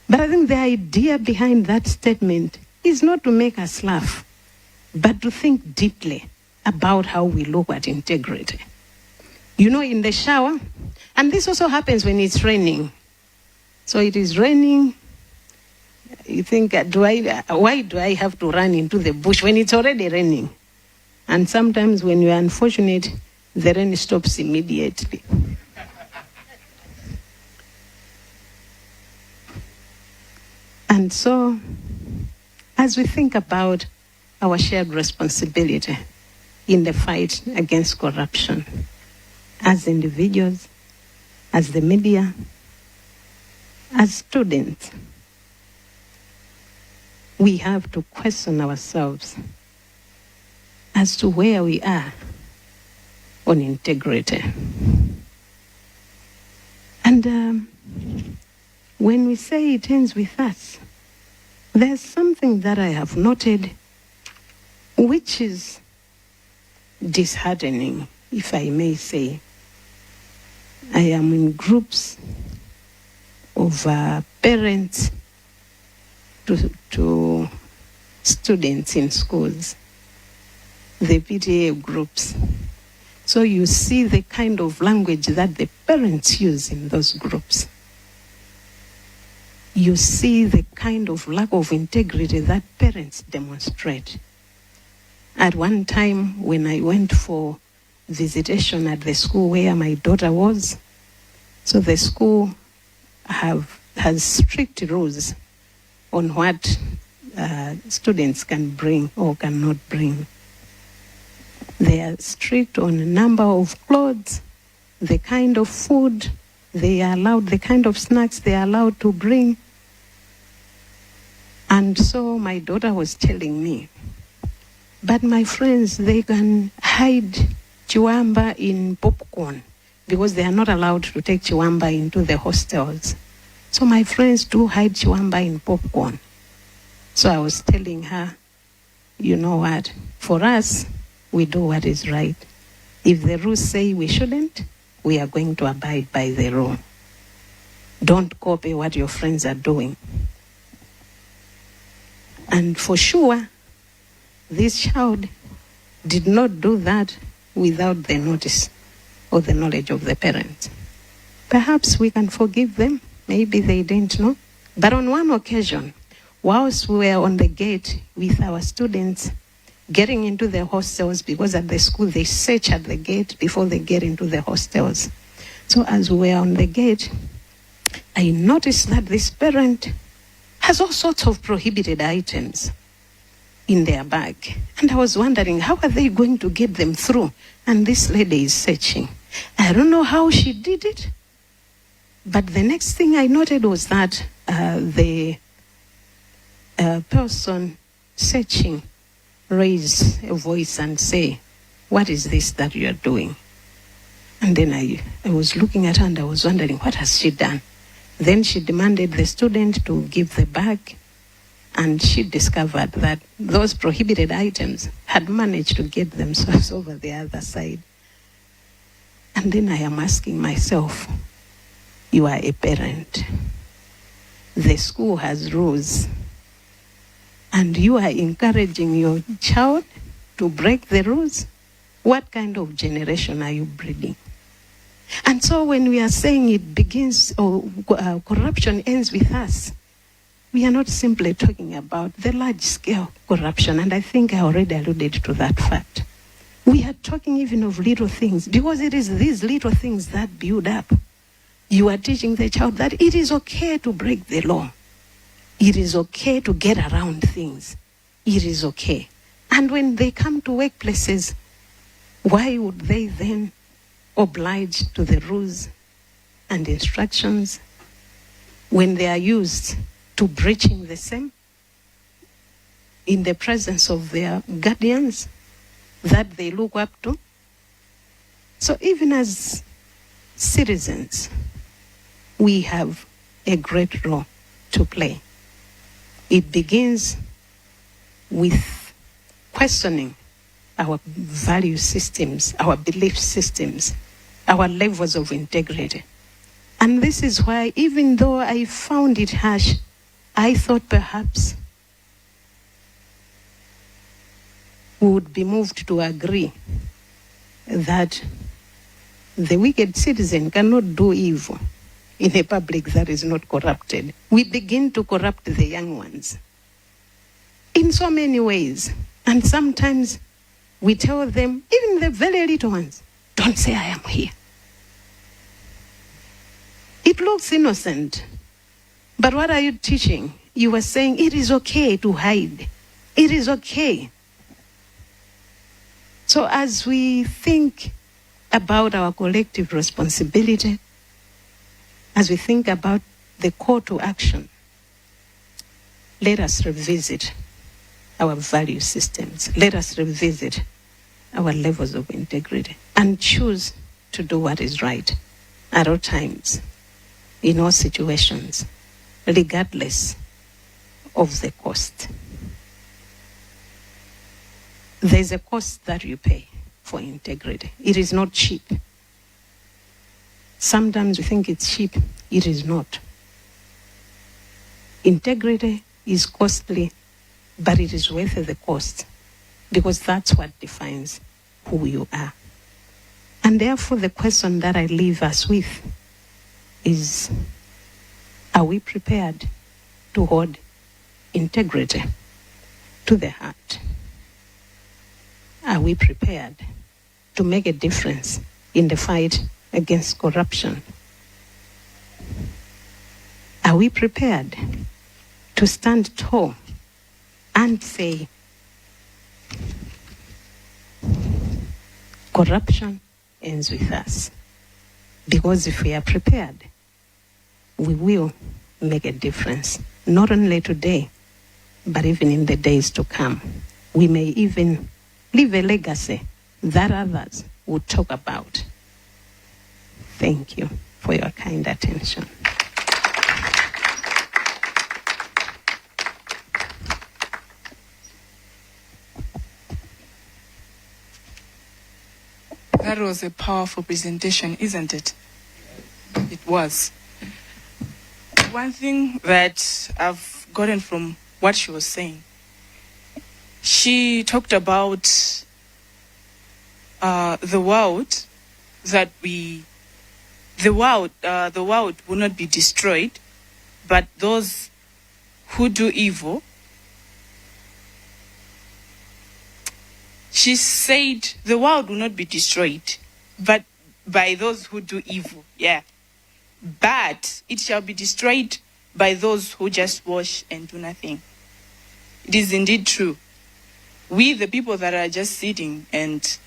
But I think the idea behind that statement is not to make us laugh, but to think deeply about how we look at integrity. You know, in the shower, and this also happens when it's raining. So it is raining. You think, why do I have to run into the bush when it's already raining? And sometimes when you're unfortunate, the rain stops immediately. And so, as we think about our shared responsibility in the fight against corruption, as individuals, as the media, as students, we have to question ourselves as to where we are on integrity. And when we say it ends with us, there's something that I have noted which is disheartening, if I may say. I am in groups of parents to students in schools, the PTA groups. So you see the kind of language that the parents use in those groups. You see the kind of lack of integrity that parents demonstrate. At one time, when I went for visitation at the school where my daughter was, so the school has strict rules on what students can bring or cannot bring. They are strict on the number of clothes, the kind of food they are allowed, the kind of snacks they are allowed to bring. And so my daughter was telling me, but my friends, they can hide chiwamba in popcorn because they are not allowed to take chiwamba into the hostels. So my friends do hide chiwamba in popcorn. So I was telling her, you know what, for us, we do what is right. If the rules say we shouldn't, we are going to abide by the law. Don't copy what your friends are doing. And for sure, this child did not do that without the notice or the knowledge of the parents. Perhaps we can forgive them. Maybe they didn't know. But on one occasion, whilst we were on the gate with our students getting into the hostels, because at the school they search at the gate before they get into the hostels. So as we were on the gate, I noticed that this parent has all sorts of prohibited items in their bag. And I was wondering, how are they going to get them through? And this lady is searching. I don't know how she did it, but the next thing I noted was that the person searching raised a voice and say, "What is this that you are doing?" And then I was looking at her and I was wondering, what has she done? Then she demanded the student to give the bag, and she discovered that those prohibited items had managed to get themselves over the other side. And then I am asking myself, you are a parent. The school has rules, and you are encouraging your child to break the rules. What kind of generation are you breeding? And so when we are saying it begins, or corruption ends with us, we are not simply talking about the large-scale corruption, and I think I already alluded to that fact. We are talking even of little things, because it is these little things that build up. You are teaching the child that it is okay to break the law. It is okay to get around things. It is okay. And when they come to workplaces, why would they then oblige to the rules and instructions when they are used to breaching the same in the presence of their guardians that they look up to? So even as citizens, we have a great role to play. It begins with questioning our value systems, our belief systems, our levels of integrity. And this is why, even though I found it harsh, I thought perhaps we would be moved to agree that the wicked citizen cannot do evil in a public that is not corrupted. We begin to corrupt the young ones in so many ways. And sometimes we tell them, even the very little ones, don't say I am here. It looks innocent, but what are you teaching? You are saying it is okay to hide. It is okay. So as we think about our collective responsibility, as we think about the call to action, let us revisit our value systems. Let us revisit our levels of integrity and choose to do what is right at all times, in all situations, regardless of the cost. There's a cost that you pay for integrity. It is not cheap. Sometimes we think it's cheap. It is not. Integrity is costly, but it is worth the cost, because that's what defines who you are. And therefore, the question that I leave us with is, are we prepared to hold integrity to the heart? Are we prepared to make a difference in the fight against corruption? Are we prepared to stand tall and say, corruption ends with us? Because if we are prepared, we will make a difference, not only today, but even in the days to come. We may even leave a legacy that others would talk about. Thank you for your kind attention.
That was a powerful presentation, isn't it? It was. One thing that I've gotten from what she was saying, she talked about the world that the world will not be destroyed, but those who do evil. She said the world will not be destroyed, but by those who do evil. Yeah. But it shall be destroyed by those who just watch and do nothing. It is indeed true. We, the people that are just sitting and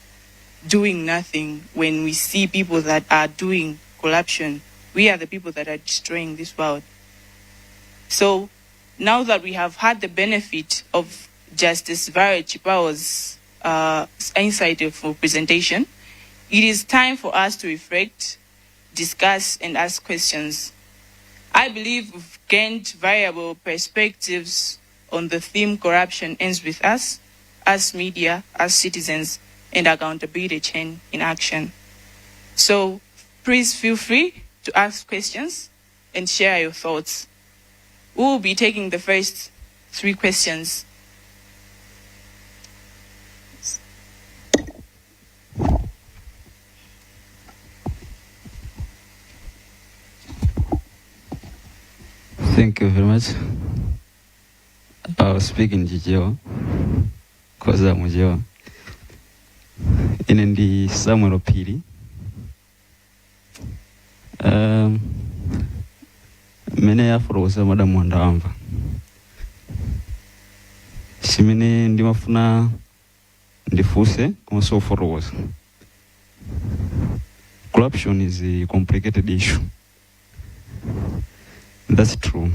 doing nothing, when we see people that are doing corruption, we are the people that are destroying this world. So now that we have had the benefit of Justice Violet Chipao's insightful presentation, it is time for us to reflect, discuss, and ask questions. I believe we've gained variable perspectives on the theme corruption ends with us, as media, as citizens, and accountability chain in action. So please feel free to ask questions and share your thoughts. We will be taking the first 3 questions.
Thank you very much. I was speaking Jijiwa, because I'm Jijiwa. In the Samuel Opiri, mene afroza Madam Wandamva. Simene ndimafuna ndifuse kuma foroza. Corruption is a complicated issue. That's true.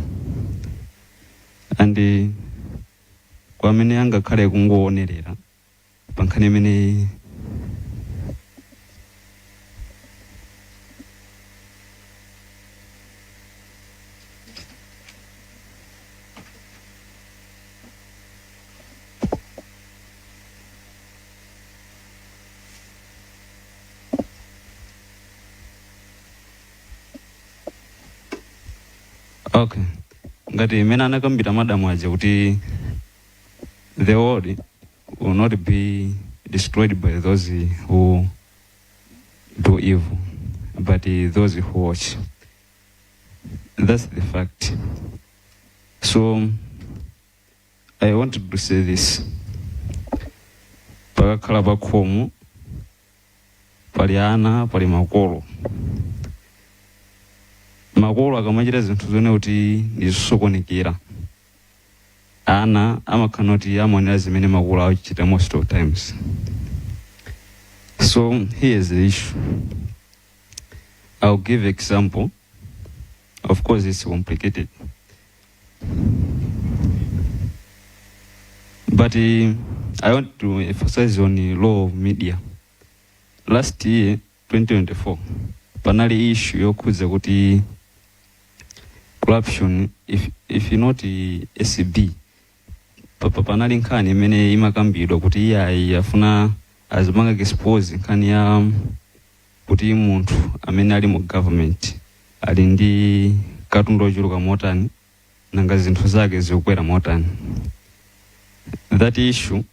And kwa mene anga kale kungoonelera pankane mene okay. Ngati mena anakambira madamu aje kuti the world will not be destroyed by those who do evil, but those who watch. That's the fact. So I wanted to say this. Pakakhala pakhomo pali ana pali makolo. Makolo akamachita zinthu zone kuti ndizosokonekera. Ana amakhanoti amonera zimene makolo achita most of times. So here's the issue. I'll give example. Of course it's complicated. But I want to emphasize on the law of media. Last year, 2024, panali issue yokuza kuti corruption, if you not ACB, panali nkhani imene imakambidwa kuti iye yafuna azimanga expose nkhani ya kuti munthu amene ali mu government ali ndi katundu ochuluka motani nanga zinthu zake zikukwera motani. That issue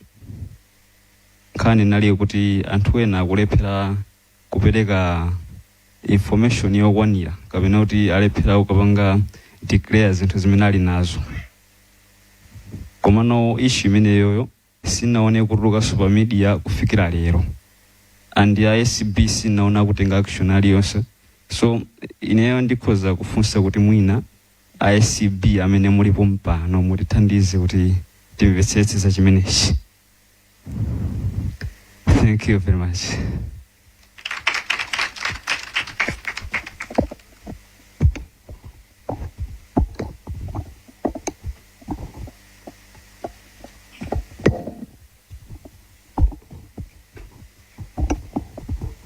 nkhani nali kuti anthu ena akulephera kupereka information yokwanira kapena kuti alephera ukapanga declare zinthu zimene ali nazo. Komano issue imeneyoyo sinaone kutuluka super media kufikira lero, and ya ACB sinaona kutenga action aliyonse. So ineyo ndikhoza kufunsa kuti mwina ACB amene mulipo mpano mutithandize kuti timvetsetse za chimenechi. Thank you very much.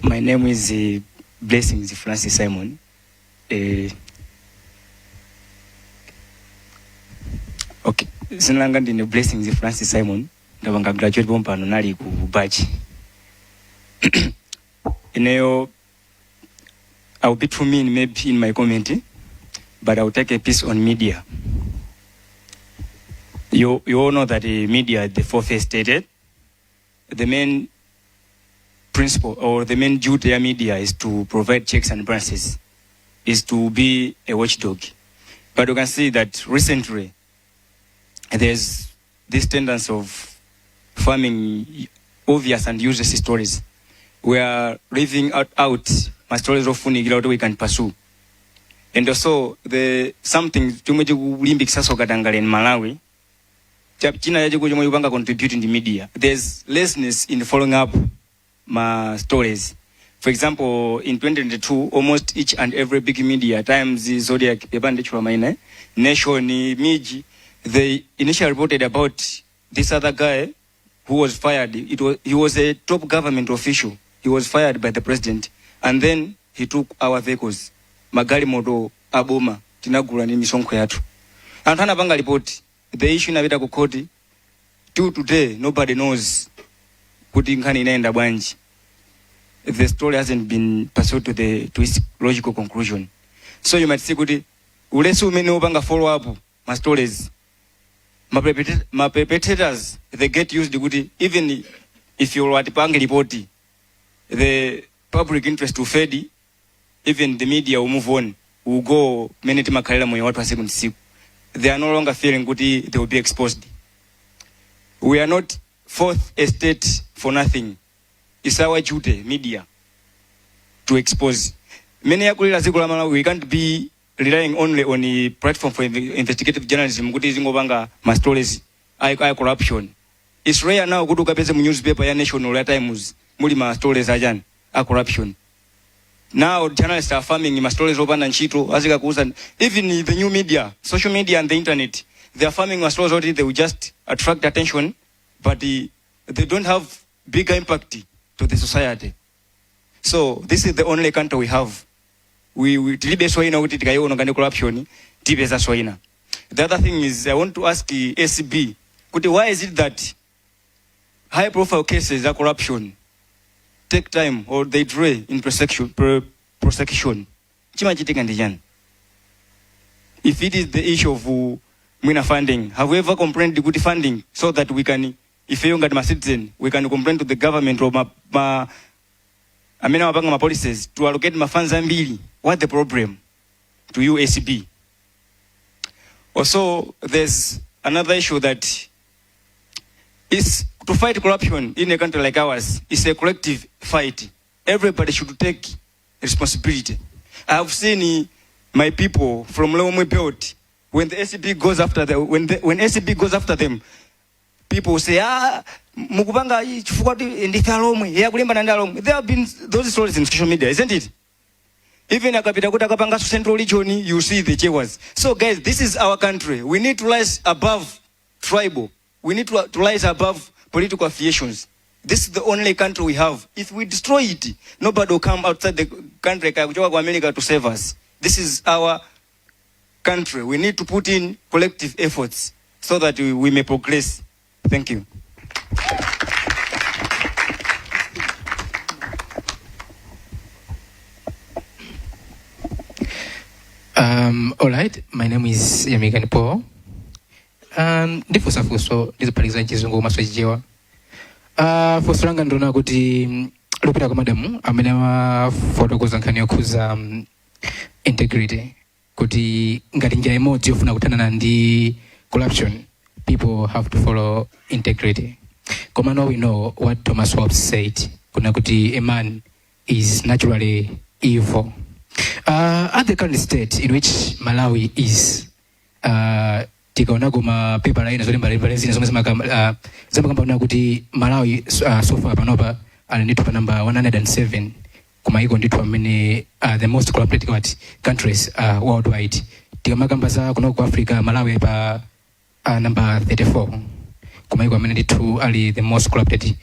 My name is Blessings Francis Simon. Okay. Zinanga ndine Blessings Francis Simon. Ndabanga graduate bompano nali ku Bachi. I'll be too mean maybe in my comment, but I'll take a piece on media. You all know that the media, the fourth stated, the main principle or the main duty of media is to provide checks and balances, is to be a watchdog. But you can see that recently there's this tendency of farming obvious and useless stories. We are leaving out my stories of funny we can pursue. And also something in Malawi. China contribute in the media. There's laziness in following up my stories. For example, in 2022, almost each and every big media, Times, Zodiac, Nation, Miji, they initially reported about this other guy who was fired. He was a top government official. He was fired by the president. And then he took our vehicles. Magari modo, aboma, tinagula ni misonko yatu. And hana banga report. The issue inabita kukoti. Till today, nobody knows kuti nkani inaenda bwanji. The story hasn't been pursued to its logical conclusion. So you might say kuti, ulesu umene upanga follow up my stories. My perpetrators, they get used kuti, even if you watipange report, the public interest will fade, even the media will move on, will go minute makalela mwenye watu wa siku nisiku. They are no longer feeling good, they will be exposed. We are not fourth estate for nothing. It's our duty, media, to expose. Many we can't be relying only on the platform for investigative journalism. My stories, I corruption. It's rare now go to the newspaper, national times, my stories are corruption. Now journalists are farming my stories over and chito, even the new media, social media and the internet, they are farming my stories already, they will just attract attention, but they don't have bigger impact to the society. So this is the only country we have. We corruption. The other thing is I want to ask the ACB, why is it that high profile cases of corruption take time or they delay in prosecution? If it is the issue of funding, have we ever complained the good funding so that we can, if you get my citizen, we can complain to the government or my policies to allocate my funds and bill? What's the problem to you, ACB? Also, there's another issue that is to fight corruption in a country like ours is a collective fight. Everybody should take responsibility. I have seen my people from Lomwe Belt, when the ACB goes after them, when ACB goes after them, people say, mukubanga nditha Lomwe, yakulimba nanda Lomwe. There have been those stories in social media, isn't it? Even akapita kuta kapanga central region, you see the chewers. So guys, this is our country. We need to rise above tribal. We need to rise above political affiliations. This is the only country we have. If we destroy it, nobody will come outside the country America to save us. This is our country. We need to put in collective efforts so that we may progress. Thank you.
All right, my name is Yamikani Paul. Ndifo safuso ndizipaliza chizungu maswajiwa. Fosuranga ndona kuti lupita kwa madamu amene fotokoza nkhani yokuza integrity kuti ngati njira imodzi yofuna kuthana ndi corruption, people have to follow integrity. Koma now we know what Thomas Hobbes said, kuna kuti a man is naturally evil. At the current state in which Malawi is, tikaona kuma paper line zolemba zina zomwe zimakamba kuti Malawi so far panopa ali pa number 107 kuma iko ndithu amene the most corrupted countries worldwide. Tikamakamba za kuno ku Africa, Malawi pa number 34 kuma iko amene ndithu ali the most corrupted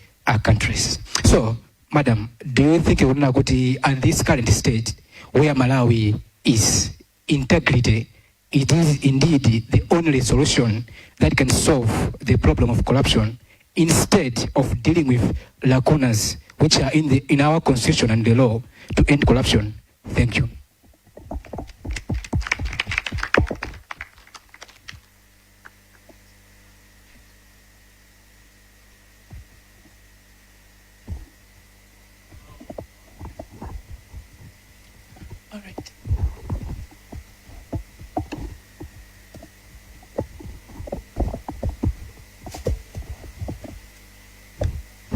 countries. So madam, do you think unaona kuti at this current state where Malawi is, integrity, it is indeed the only solution that can solve the problem of corruption instead of dealing with lacunas which are in our constitution and the law to end corruption. Thank you.
All right.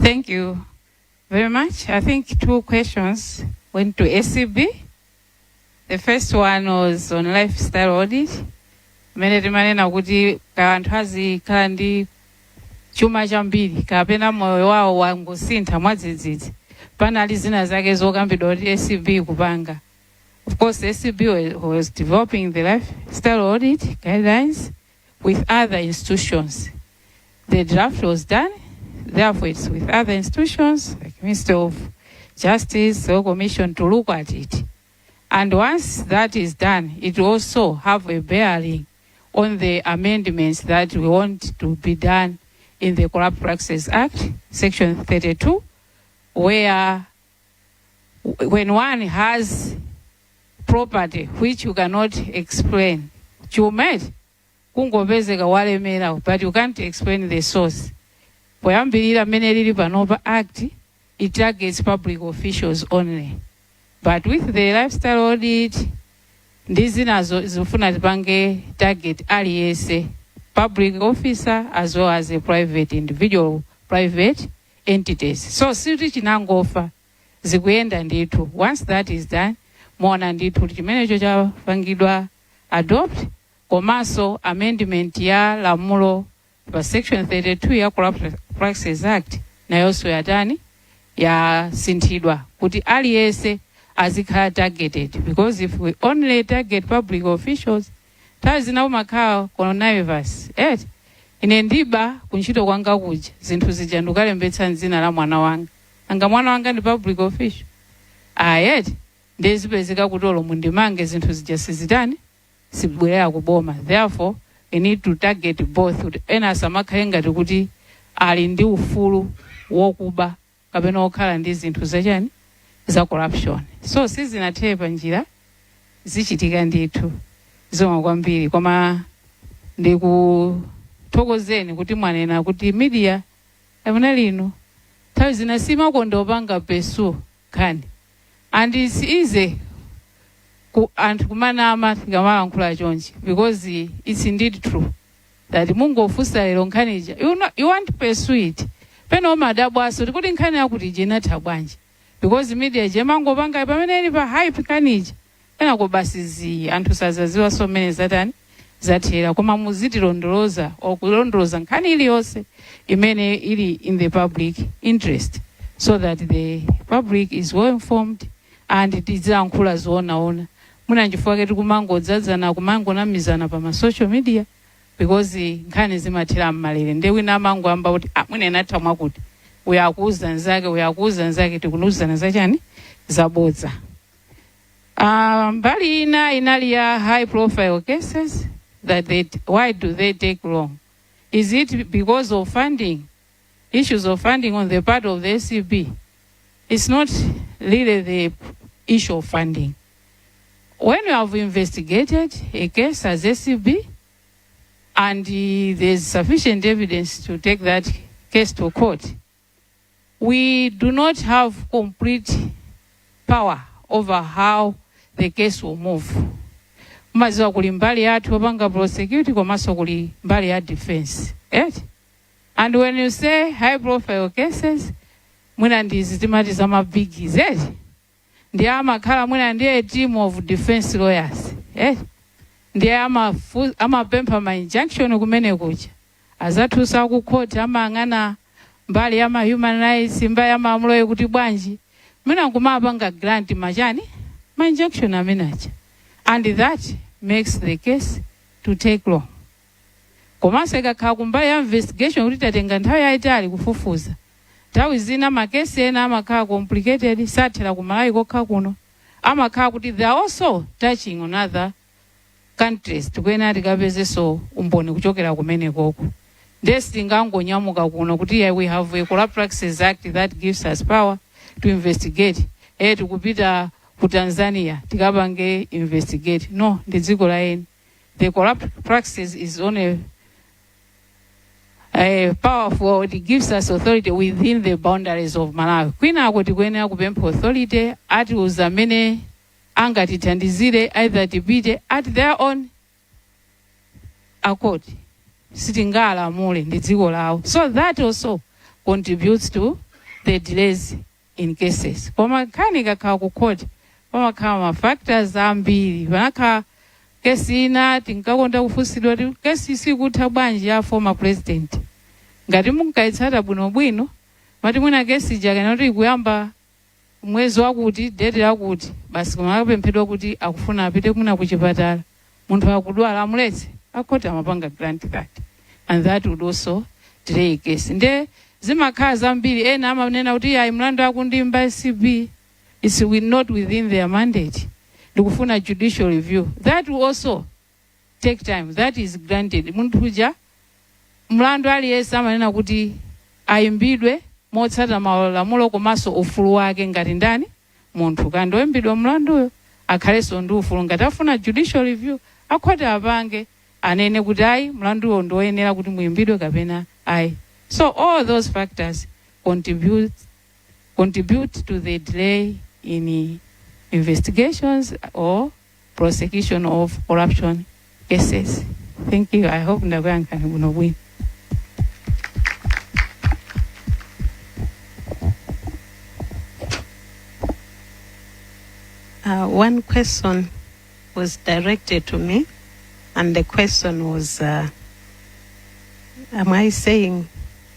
Thank you very much. I think 2 questions went to ACB. The first one was on lifestyle audit. Mene manena kuti kanthu azikhala ndi chuma chambiri kapena moyo wawo wangosintha mwadzidzidzi panali zina zake zokambidwa kuti ACB kupanga. Of course, ACB was developing the lifestyle audit guidelines with other institutions. The draft was done. Therefore, it's with other institutions like Ministry of Justice or Commission to look at it. And once that is done, it will also have a bearing on the amendments that we want to be done in the Corrupt Practices Act, Section 32, where when one has property which you cannot explain, but you can't explain the source. Poyambirira mene lili panopa act, it targets public officials only. But with the lifestyle audit, ndizi nazo zifuna zipange target aliyense, public officer as well as a private individual, private entities. So siri chinangofa zikuyenda ndithu. Once that is done, muona ndithu chimene chapangidwa adopt komanso amendment ya lamulo pa section 32 ya Corrupt Practices Act nayonso yatani ya sinthidwa kuti aliyense azikhala targeted, because if we only target public officials tazina umakhala coronavirus ine ndiba kunchito kwanga kuja zinthu zija ndikalembetsa dzina la mwana wanga anga mwana wanga ndi public official ndezipezeka kuti olo mundimange zinthu zija sizitani sibwerera kuboma. Therefore we need to target both. Ena asamakhale ngati kuti ali ndi ufulu wokuba kapena okhala ndi zinthu zachani za corruption. So sizinathepa njira zichitika ndithu zomwe kwambiri, koma ndikuthokozeni kuti mwanena kuti media amene lino nthawi zina simakondopanga pesu khani, and it's easy anthu kumanama tikamalankhula chonchi, because it's indeed true that mungofusa lero nkhanija you want to pursue it pena umadabwaso tikuti nkhani yakuti jenatha bwanji, because media jemangopanga pamene ili pa hype kanija pena kubasizi anthu sazaziwa so many zatani zathera, koma muzitilondoloza okulondoloza nkhani iliyonse imene ili in the public interest, so that the public is well informed and tizilankhula zoonaona. Muna nchifukwa ketu kumangodzadzana kumangonamizana pa social media, because nkhani zimathera mmalere nde wina amangoamba kuti mwine nathamwa kuti uyakuuza nzake tikunuzana zachani zabodza. Mbali ina inali ya high profile cases that why do they take long? Is it because of funding, issues of funding on the part of the ACB? It's not really the issue of funding. When you have investigated a case as ACB and there's sufficient evidence to take that case to court, we do not have complete power over how the case will move. Maziwa kuli mbali yathu wapanga prosecute komanso kuli mbali ya defense. And when you say high profile cases, mwina ndizi timati zama biggies, ndi amakhala mwina ndiye team of defense lawyers, ndiye amapempha ma injunction kumene kucha azathusa ku court amang'ana mbali ya human rights, mbali ya malamulo kuti bwanji mwina kumapanga grant machani ma injunction amenacha, and that makes the case to take long. Komanso ikakhala kumbali ya investigation kuti tatenga nthawi yayitali kufufuza, nthawi zina makesi ena amakhala complicated, sathera ku Malawi kokha kuno, amakhala kuti they are also touching on other countries, tikuyena tikapezeso umboni kuchokera kumene koko. Ndesi tingangonyamuka kuno kuti we have a Corrupt Practices Act that gives us power, to investigate. Tikupita ku Tanzania tikapange investigate. No, ndi dziko la eni. The corrupt practices is only powerful. It gives us authority within the boundaries of Malawi. Kwina ako tikuyenera kupempha authority ati uzamene angatithandizire either tipite at their own accord. Sitingalamule ndi dziko lawo. So that also contributes to the delays in cases. Koma nkhani ikakhala ku court pamakhala ma factors ambiri. Panakhala kesi ina tinkakonda kufunsidwa kuti kesi sikutha bwanji ya former president. Ngati munkayitsata bwinobwino mati mwina kesi jakana kuti ikuyamba mwezi wakuti date lakuti basi koma akapemphedwa kuti akufuna apite mwina kuchipatala munthu akudwala amuletse akhoti amapanga grant that, and that would also delay case. Nde zimakhala zambiri ena amanena kuti ayi mlandu akundimba ACB is not within their mandate. Ndikufuna judicial review. That will also take time. That is granted. Munthu uja mlandu aliyesa amanena kuti ayimbidwe motsata malamulo komanso ufulu wake ngati ndani munthu kandi oyimbidwa mlanduyo akhalenso ndi ufulu. Ngati afuna judicial review akhoti apange anene kuti ayi mlanduwo ndoyenera kuti muyimbidwe kapena ayi. So all those factors contribute to the delay in investigations or prosecution of corruption cases. Thank you. I hope ndakuyankha bwinobwino.
One question was directed to me, and the question was, am I saying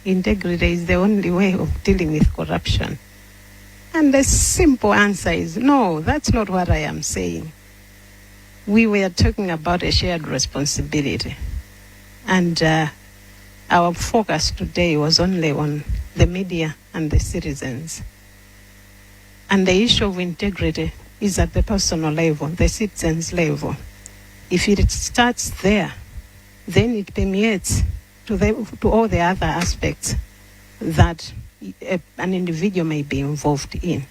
integrity is the only way of dealing with corruption? And the simple answer is no, that's not what I am saying. We were talking about a shared responsibility. And our focus today was only on the media and the citizens. And the issue of integrity is at the personal level, the citizens' level. If it starts there, then it permeates to all the other aspects that an individual may be involved in.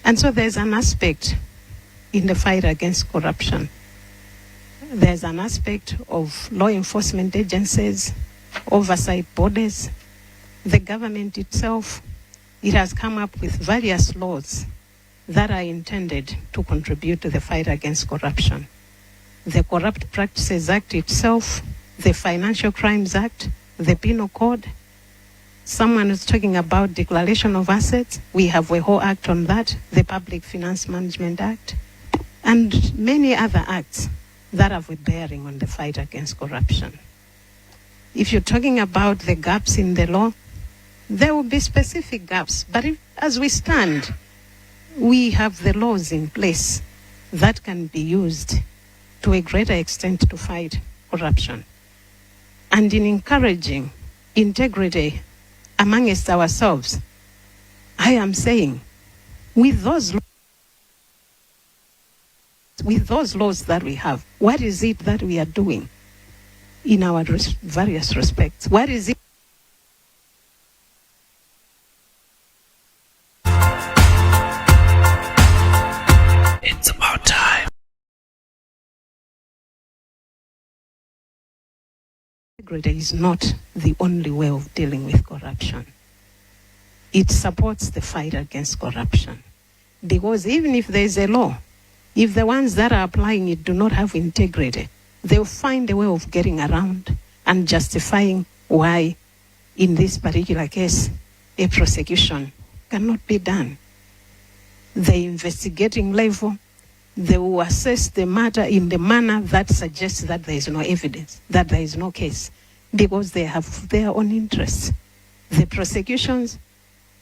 And so there's an aspect in the fight against corruption. There's an aspect of law enforcement agencies, oversight bodies, the government itself. It has come up with various laws that are intended to contribute to the fight against corruption. The Corrupt Practices Act itself, the Financial Crimes Act, the Penal Code. Someone is talking about declaration of assets. We have a whole act on that, the Public Finance Management Act, and many other acts that have a bearing on the fight against corruption. If you're talking about the gaps in the law, there will be specific gaps, but as we stand, we have the laws in place that can be used to a greater extent to fight corruption. And in encouraging integrity amongst ourselves, I am saying, with those laws that we have, what is it that we are doing in our various respects? What is it?
It's about time.
Integrity is not the only way of dealing with corruption. It supports the fight against corruption. Because even if there is a law, if the ones that are applying it do not have integrity, they'll find a way of getting around and justifying why, in this particular case, a prosecution cannot be done. The investigating level, they will assess the matter in the manner that suggests that there is no evidence, that there is no case, because they have their own interests. The prosecutions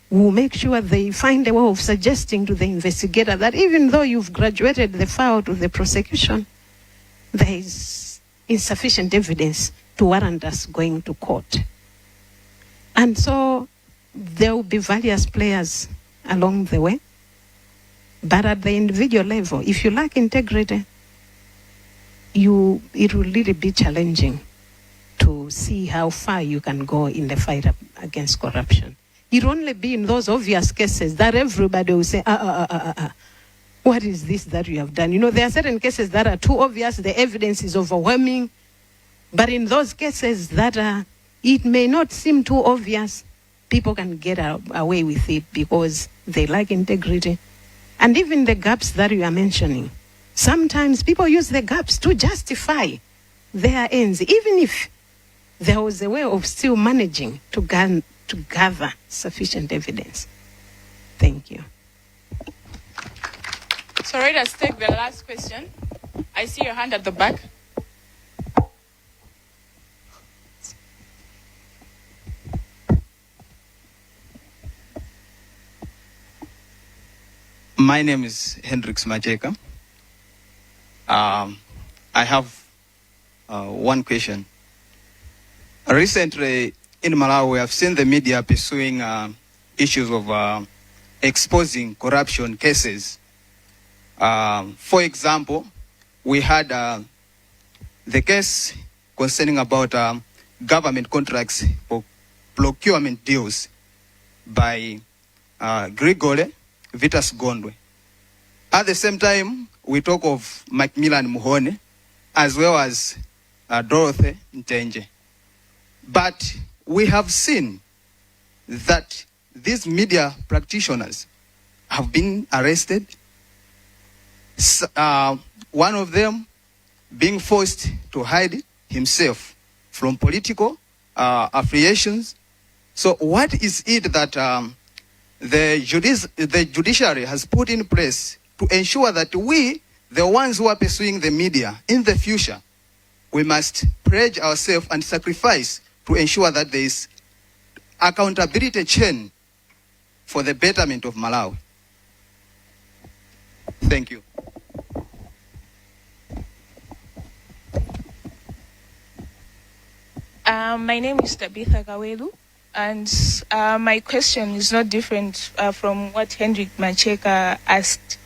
will make sure they find a way of suggesting to the investigator that even though you've graduated the file to the prosecution, there is insufficient evidence to warrant us going to court. And so there will be various players along the way. But at the individual level, if you lack integrity, it will really be challenging to see how far you can go in the fight against corruption. It'll only be in those obvious cases that everybody will say, what is this that you have done? You know, there are certain cases that are too obvious, the evidence is overwhelming. But in those cases that it may not seem too obvious, people can get away with it because they lack integrity. And even the gaps that you are mentioning, sometimes people use the gaps to justify their ends, even if there was a way of still managing to gather sufficient evidence. Thank you.
So let's take the last question. I see your hand at the back.
My name is Hendrix Macheka. I have one question. Recently in Malawi, we have seen the media pursuing issues of exposing corruption cases. For example, we had the case concerning about government contracts for procurement deals by Grigore Vitas Gondwe. At the same time, we talk of Macmillan Muhone as well as Dorothy Ntenje. But we have seen that these media practitioners have been arrested. One of them being forced to hide himself from political affiliations. So what is it that the judiciary has put in place to ensure that we, the ones who are pursuing the media in the future, we must pledge ourselves and sacrifice to ensure that there is accountability chain for the betterment of Malawi? Thank you.
My name is Tabitha Kawelu, and my question is not different from what Hendrik Macheka asked.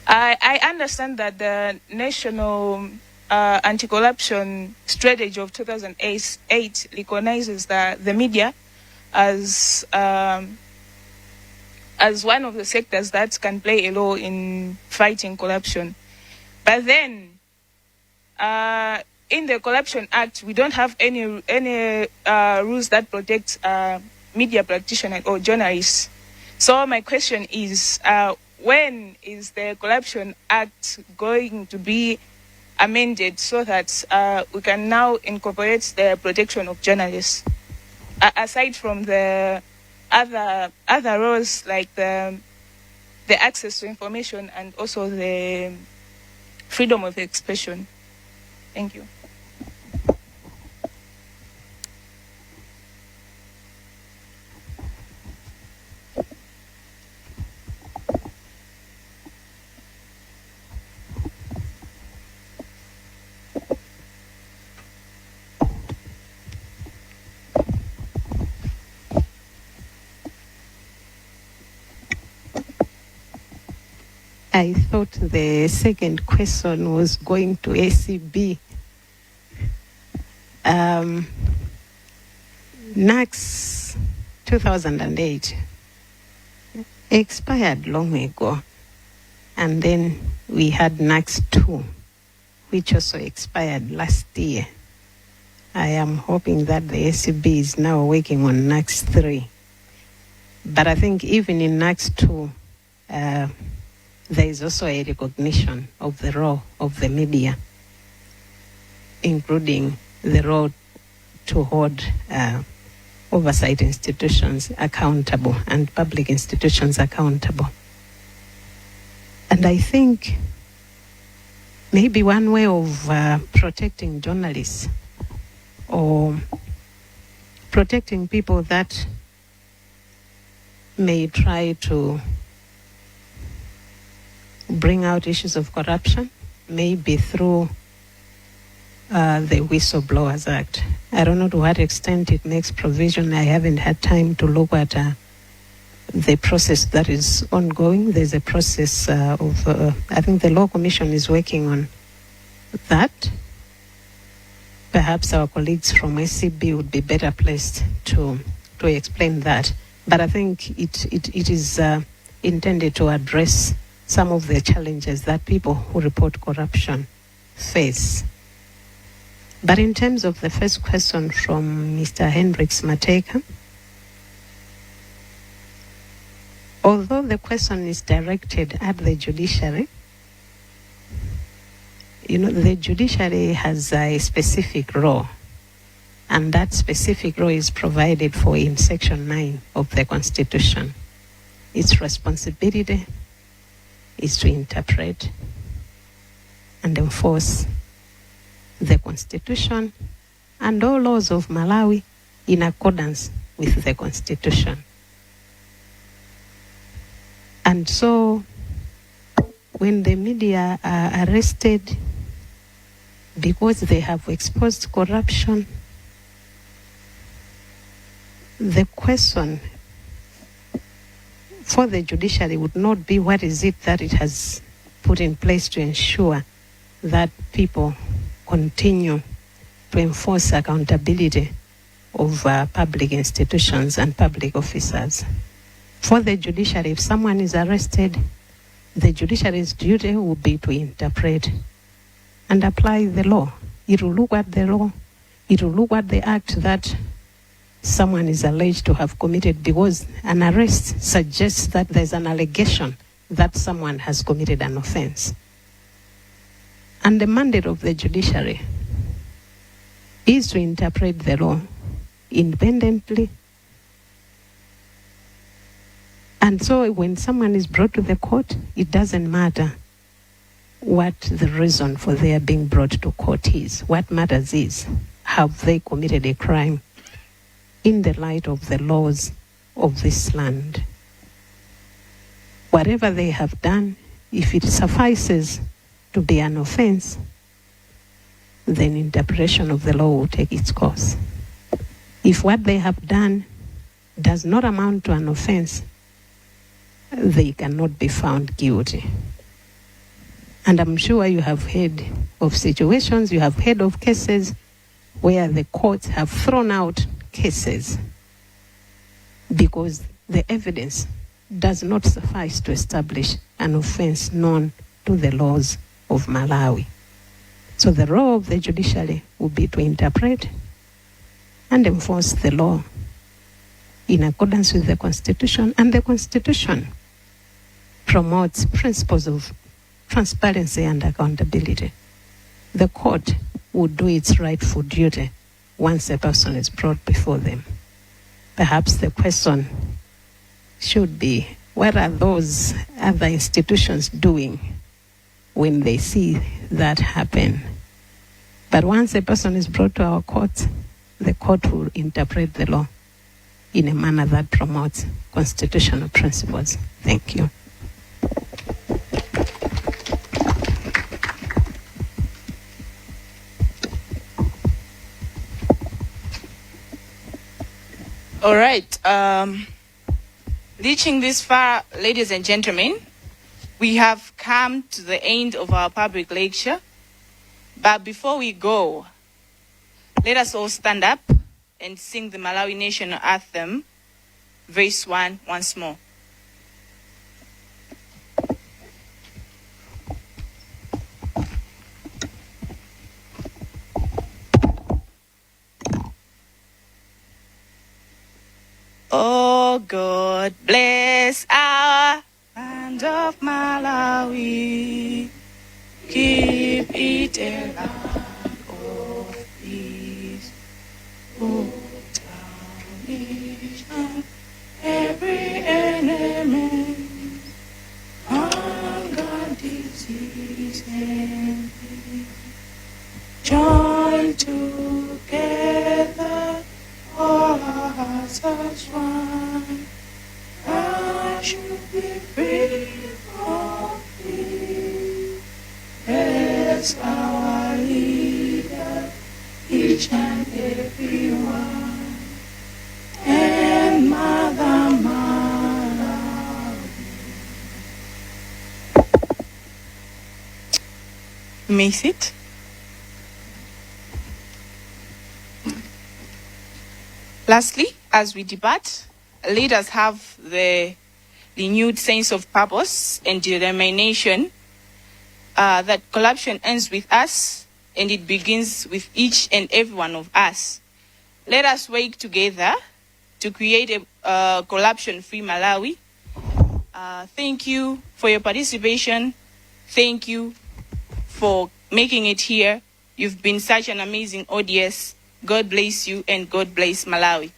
I understand that the National Anti-Corruption Strategy of 2008 recognizes the media as one of the sectors that can play a role in fighting corruption. But then, in the Corruption Act, we don't have any rules that protect media practitioners or journalists. So my question is, when is the Corruption Act going to be amended so that we can now incorporate the protection of journalists, aside from the other roles like the access to information and also the freedom of expression? Thank you.
I thought the second question was going to ACB. NACS 2008 expired long ago. And then we had NACS 2, which also expired last year. I am hoping that the ACB is now working on NACS 3. But I think even in NACS 2, there is also a recognition of the role of the media, including the role to hold oversight institutions accountable and public institutions accountable. And I think maybe one way of protecting journalists or protecting people that may try to bring out issues of corruption, maybe through the Whistleblowers Act. I don't know to what extent it makes provision. I haven't had time to look at the process that is ongoing. There's a process of, I think the Law Commission is working on that. Perhaps our colleagues from ACB would be better placed to explain that. But I think it is intended to address some of the challenges that people who report corruption face. But in terms of the first question from Mr. Hendricks Mateka, although the question is directed at the judiciary, the judiciary has a specific role, and that specific role is provided for in Section 9 of the Constitution. Its responsibility is to interpret and enforce the Constitution and all laws of Malawi in accordance with the Constitution. And so when the media are arrested because they have exposed corruption, the question for the judiciary would not be what is it that it has put in place to ensure that people continue to enforce accountability of public institutions and public officers. For the judiciary, if someone is arrested, the judiciary's duty will be to interpret and apply the law. It will look at the law. It will look at the act that someone is alleged to have committed, because an arrest suggests that there's an allegation that someone has committed an offense. And the mandate of the judiciary is to interpret the law independently. And so when someone is brought to the court, it doesn't matter what the reason for their being brought to court is. What matters is, have they committed a crime in the light of the laws of this land? Whatever they have done, if it suffices to be an offense, then interpretation of the law will take its course. If what they have done does not amount to an offense, they cannot be found guilty. And I'm sure you have heard of situations, you have heard of cases where the courts have thrown out cases because the evidence does not suffice to establish an offense known to the laws of Malawi. So the role of the judiciary will be to interpret and enforce the law in accordance with the Constitution, and the Constitution promotes principles of transparency and accountability. The court will do its rightful duty once a person is brought before them. Perhaps the question should be, what are those other institutions doing when they see that happen? But once a person is brought to our court, the court will interpret the law in a manner that promotes constitutional principles. Thank you.
All right. Reaching this far, ladies and gentlemen, we have come to the end of our public lecture. But before we go, let us all stand up and sing the Malawi National Anthem, verse 1, once more. Oh, God bless our land of Malawi. Keep it a land of peace. Put down each and every enemy. Hunger, disease, and peace. Join together, all our hearts as one. I should be free from fear. As our leader, each and every one, and Mother Malawi. May sit. Lastly, as we depart, leaders have the renewed sense of purpose and determination that corruption ends with us and it begins with each and every one of us. Let us work together to create a corruption-free Malawi. Thank you for your participation. Thank you for making it here. You've been such an amazing audience. God bless you and God bless Malawi.